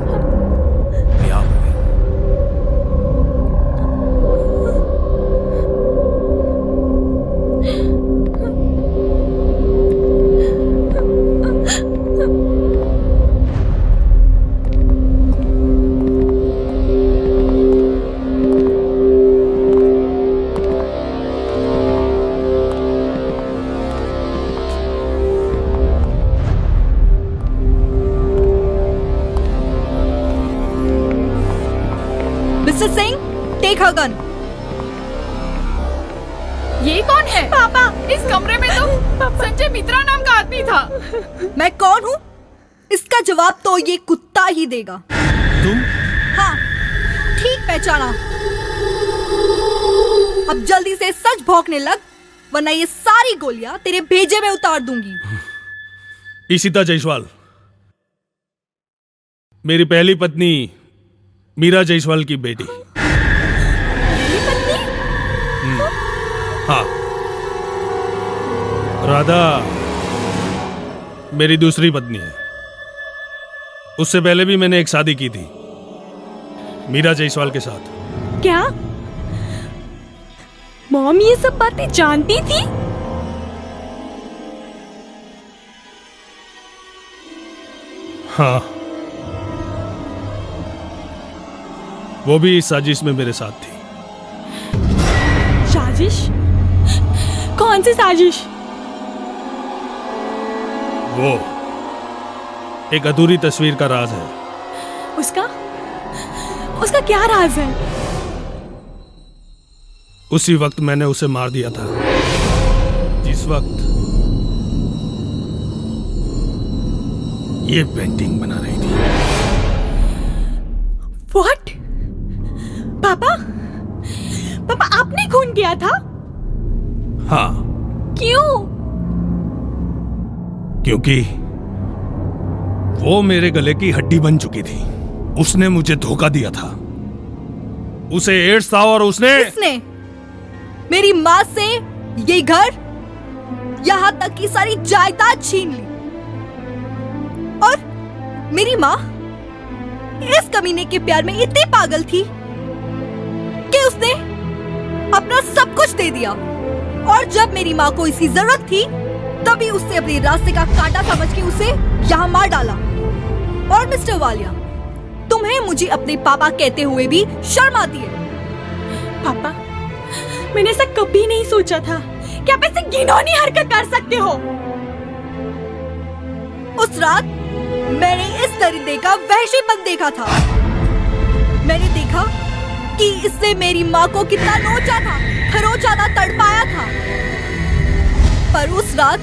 Mr Singh, take her gun. ये कौन है? पापा, इस कमरे में तो संजय मित्रा नाम का आदमी था। मैं कौन हूँ इसका जवाब तो ये कुत्ता ही देगा। तुम? हाँ, ठीक पहचाना। अब जल्दी से सच भौंकने लग, वरना ये सारी गोलियां तेरे भेजे में उतार दूंगी। ईशिता जायसवाल, मेरी पहली पत्नी मीरा जायसवाल की बेटी। हाँ, राधा मेरी दूसरी पत्नी है। उससे पहले भी मैंने एक शादी की थी मीरा जायसवाल के साथ। क्या मॉम ये सब बातें जानती थी? हाँ, वो भी इस साजिश में मेरे साथ थी। साजिश? कौन सी साजिश? वो एक अधूरी तस्वीर का राज है। उसका क्या राज है? उसी वक्त मैंने उसे मार दिया था, जिस वक्त ये पेंटिंग बना रही थी। What? पापा आपने खून किया था? हाँ। क्यों? क्योंकि वो मेरे गले की हड्डी बन चुकी थी। उसने मुझे धोखा दिया था। उसे एड्स था और उसने मेरी माँ से ये घर, यहाँ तक की सारी जायदाद छीन ली। और मेरी माँ इस कमीने के प्यार में इतनी पागल थी कि उसने अपना सब कुछ दे दिया। और जब मेरी माँ को इसकी जरूरत थी, तभी उससे अपने रास्ते का कांटा समझ के उसे यहाँ मार डाला। और मिस्टर वालिया, तुम्हें मुझे अपने पापा कहते हुए भी शर्म आती है। पापा, मैंने ऐसा कभी नहीं सोचा था कि आप ऐसे घिनौनी हरकत कर सकते हो। उस रात मैंने इस दरिंदे का वहशीपन देखा था। मैंने देखा कि इसने मेरी माँ को कितना नोचा था, खरोचा था, तड़पाया था। पर उस रात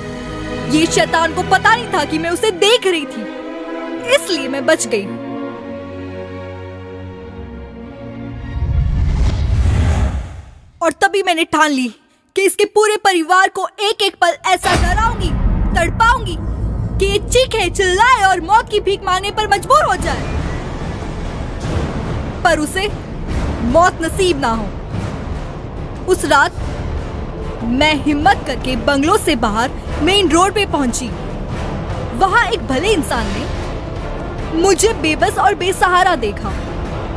ये शैतान को पता नहीं था कि मैं उसे देख रही थी, इसलिए मैं बच गई। और तभी मैंने ठान ली कि इसके पूरे परिवार को एक एक पल ऐसा डराऊंगी, तड़पाऊंगी कि ये चीखे, चिल्लाए और मौत की भीख मांगने पर मजबूर हो जाए। पर उसे मौत नसीब ना हो। उस रात मैं हिम्मत करके बंगलों से बाहर मेन रोड पे पहुंची। वहां एक भले इंसान ने मुझे बेबस और बेसहारा देखा।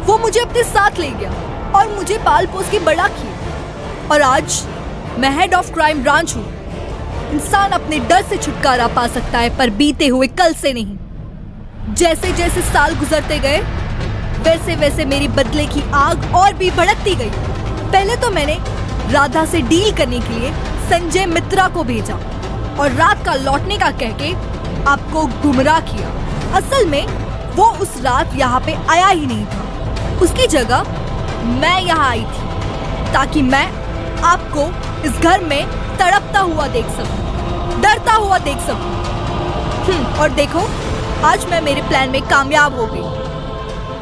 वो मुझे अपने साथ ले गया और मुझे पाल पोस के बड़ा किया। और आज मैं हेड ऑफ क्राइम ब्रांच हूँ। इंसान अपने डर से छुटकारा पा सकता है, पर बीते हुए कल से नहीं। जैसे जैसे साल गुजरते गए, वैसे वैसे मेरी बदले की आग और भी भड़कती गई। पहले तो मैंने राधा से डील करने के लिए संजय मित्रा को भेजा और रात का लौटने का कहके आपको गुमराह किया। असल में वो उस रात यहाँ पे आया ही नहीं था। उसकी जगह मैं यहाँ आई थी ताकि मैं आपको इस घर में तड़पता हुआ देख सकूं, डरता हुआ देख सकूं। और देखो, आज मैं मेरे प्लान में कामयाब हो गई।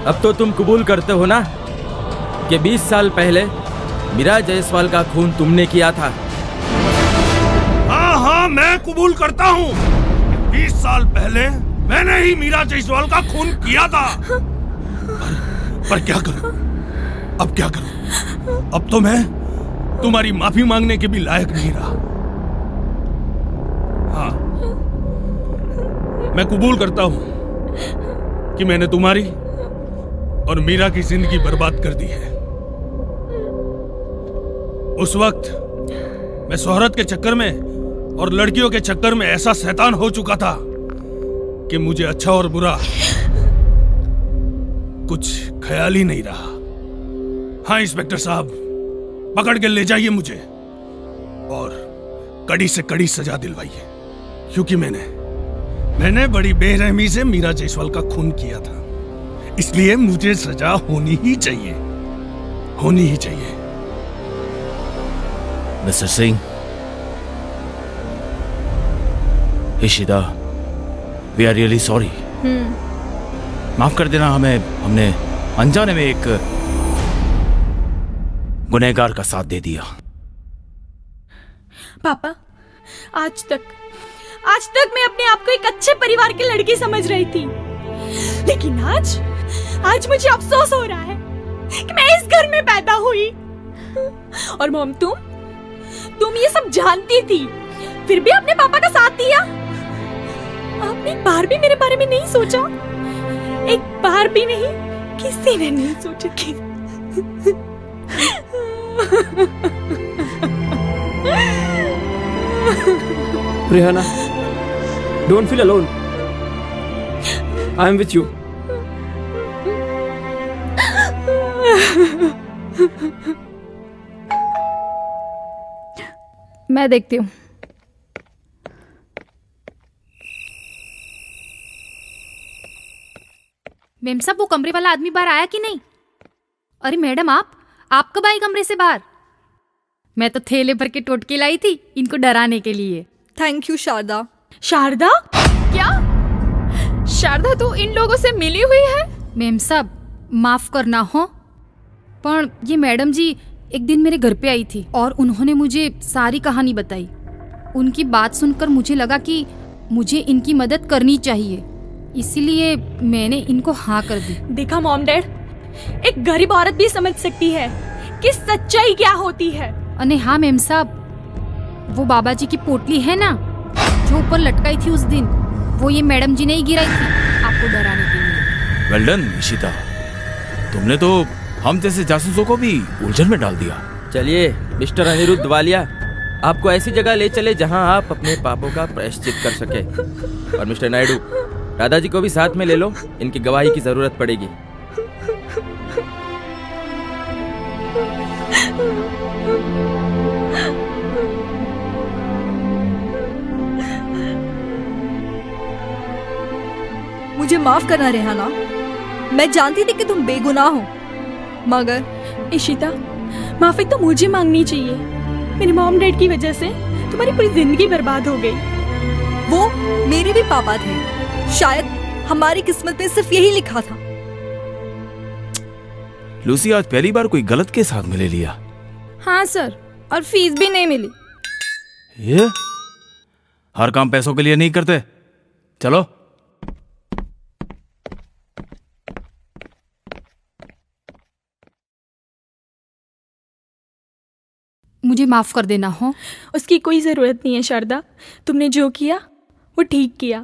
अब तो तुम कबूल करते हो ना कि 20 साल पहले मीरा जायसवाल का खून तुमने किया था? हाँ, मैं कबूल करता हूँ। 20 साल पहले मैंने ही मीरा जायसवाल का खून किया था। पर क्या करूं? अब क्या करूं? अब तो मैं तुम्हारी माफी मांगने के भी लायक नहीं रहा। हाँ, मैं कबूल करता हूं कि मैंने तुम्हारी और मीरा की जिंदगी बर्बाद कर दी है। उस वक्त मैं शोहरत के चक्कर में और लड़कियों के चक्कर में ऐसा शैतान हो चुका था कि मुझे अच्छा और बुरा कुछ ख्याल ही नहीं रहा। हाँ इंस्पेक्टर साहब, पकड़ के ले जाइए मुझे और कड़ी से कड़ी सजा दिलवाइए, क्योंकि मैंने बड़ी बेरहमी से मीरा जायसवाल का खून किया था, इसलिए मुझे सजा होनी ही चाहिए। होनी ही चाहिए। Mr Singh, Ishita, we are really sorry. माफ कर देना हमें, हमने अनजाने में एक गुनहगार का साथ दे दिया। पापा, आज तक मैं अपने आप को एक अच्छे परिवार की लड़की समझ रही थी, लेकिन आज मुझे अफसोस हो रहा है कि मैं इस घर में पैदा हुई। और मॉम, तुम ये सब जानती थी, फिर भी अपने पापा का साथ दिया। आपने एक बार भी मेरे बारे में नहीं सोचा, एक बार भी नहीं, किसी ने नहीं सोचा कि Rihanna, don't feel alone. I am with you. मैं देखती हूँ। मेम साहब, वो कमरे वाला आदमी बाहर आया कि नहीं? अरे मैडम, आप कब आई कमरे से बाहर? मैं तो थैले भर के टोटके लाई थी इनको डराने के लिए। Thank you Sharda. शारदा? क्या शारदा तो इन लोगों से मिली हुई है? मेम साहब, माफ करना हो, पर ये मैडम जी एक दिन मेरे घर पे आई थी और उन्होंने मुझे सारी कहानी बताई। उनकी बात सुनकर मुझे लगा कि मुझे इनकी मदद करनी चाहिए, इसीलिए मैंने इनको हाँ कर दी। देखा मॉम डैड, एक गरीब औरत भी समझ सकती है कि सच्चाई क्या होती है। अरे हाँ मेम साहब, वो बाबा जी की पोटली है ना जो ऊपर लटकाई थी उस दिन, वो ये मैडम जी ने ही गिराई थी आपको डराने के लिए। वेल डन इशिता, तुमने तो हम जैसे जासूसों को भी उलझन में डाल दिया। चलिए मिस्टर अनिरुद्ध वालिया, आपको ऐसी जगह ले चले जहां आप अपने पापों का प्रायश्चित कर सके। और मिस्टर नायडू, दादाजी को भी साथ में ले लो, इनकी गवाही की जरूरत पड़ेगी। मुझे माफ करना रेहाना, मैं जानती थी कि तुम बेगुनाह हो, मगर इशिता, माफी तो मुझे मांगनी चाहिए। मेरे मॉम डैड की वजह से तुम्हारी पूरी जिंदगी बर्बाद हो गई। वो मेरे भी पापा थे, शायद हमारी किस्मत में सिर्फ यही लिखा था। लूसी, आज पहली बार कोई गलत के साथ में ले लिया। हाँ सर, और फीस भी नहीं मिली। ये हर काम पैसों के लिए नहीं करते। चलो। मुझे माफ कर देना हो। उसकी कोई जरूरत नहीं है शारदा, तुमने जो किया वो ठीक किया।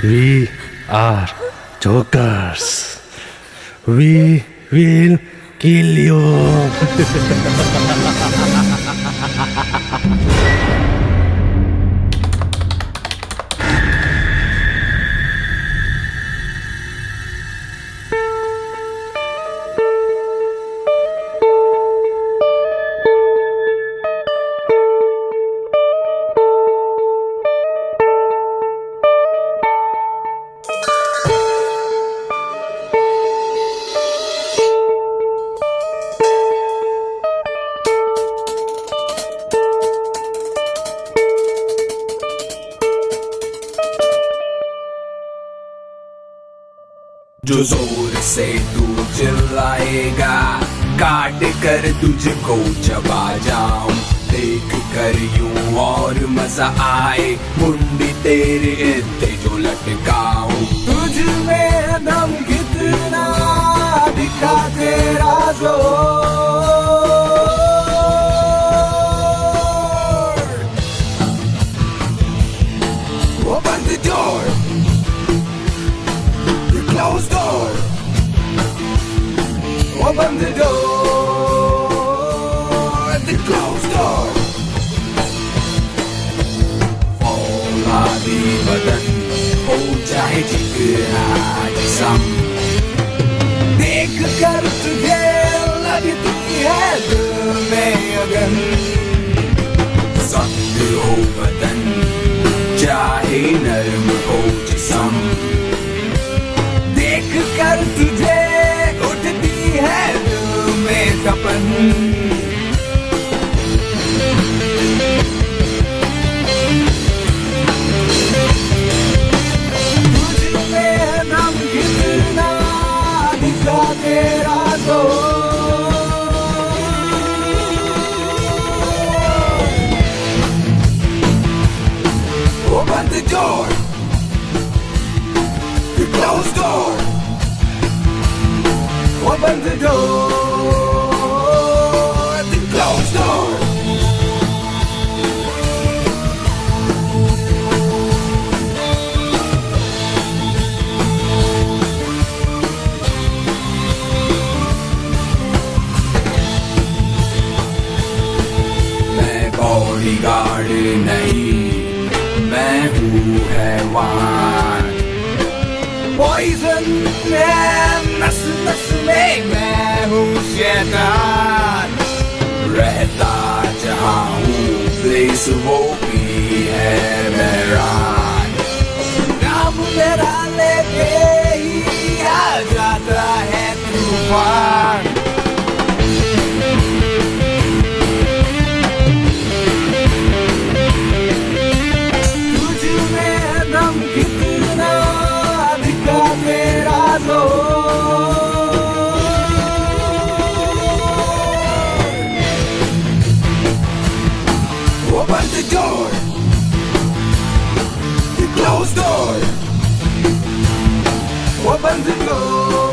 We are jokers. We will kill you. जो जोर से तू चिल्लाएगा, काट कर तुझको चबा जाऊं। देख कर यूं और मजा आए, मुंडी तेरे इत्ते जो लटकाऊं। तुझ में दम कितना दिखा तेरा जोर। Open the door, the closed door. Open the door, the closed door. फौला दी बदन हो चाहे चिकना जिस्म, देख कर तुझे लगती है दिल में अगन। सख्त हो बदन चाहे नरम हो जिस्म, देख कर तुझे उठती है दिल में तपन। तुझ में दम कितना दिखा तेरा जोर। Open the door, the closed door. Open the door, the closed door. मैं बॉडीगार्ड नहीं, मैं हूँ हैवान। पॉइजन है नस नस में, मैं हूँ शैतान। रहता जहाँ हूँ प्लेस वो भी है मेरान। नाम मेरा लेके ही आ जाता है तूफान। कितना दिखा तेरा जोर। Open the door, the closed door. Open the door.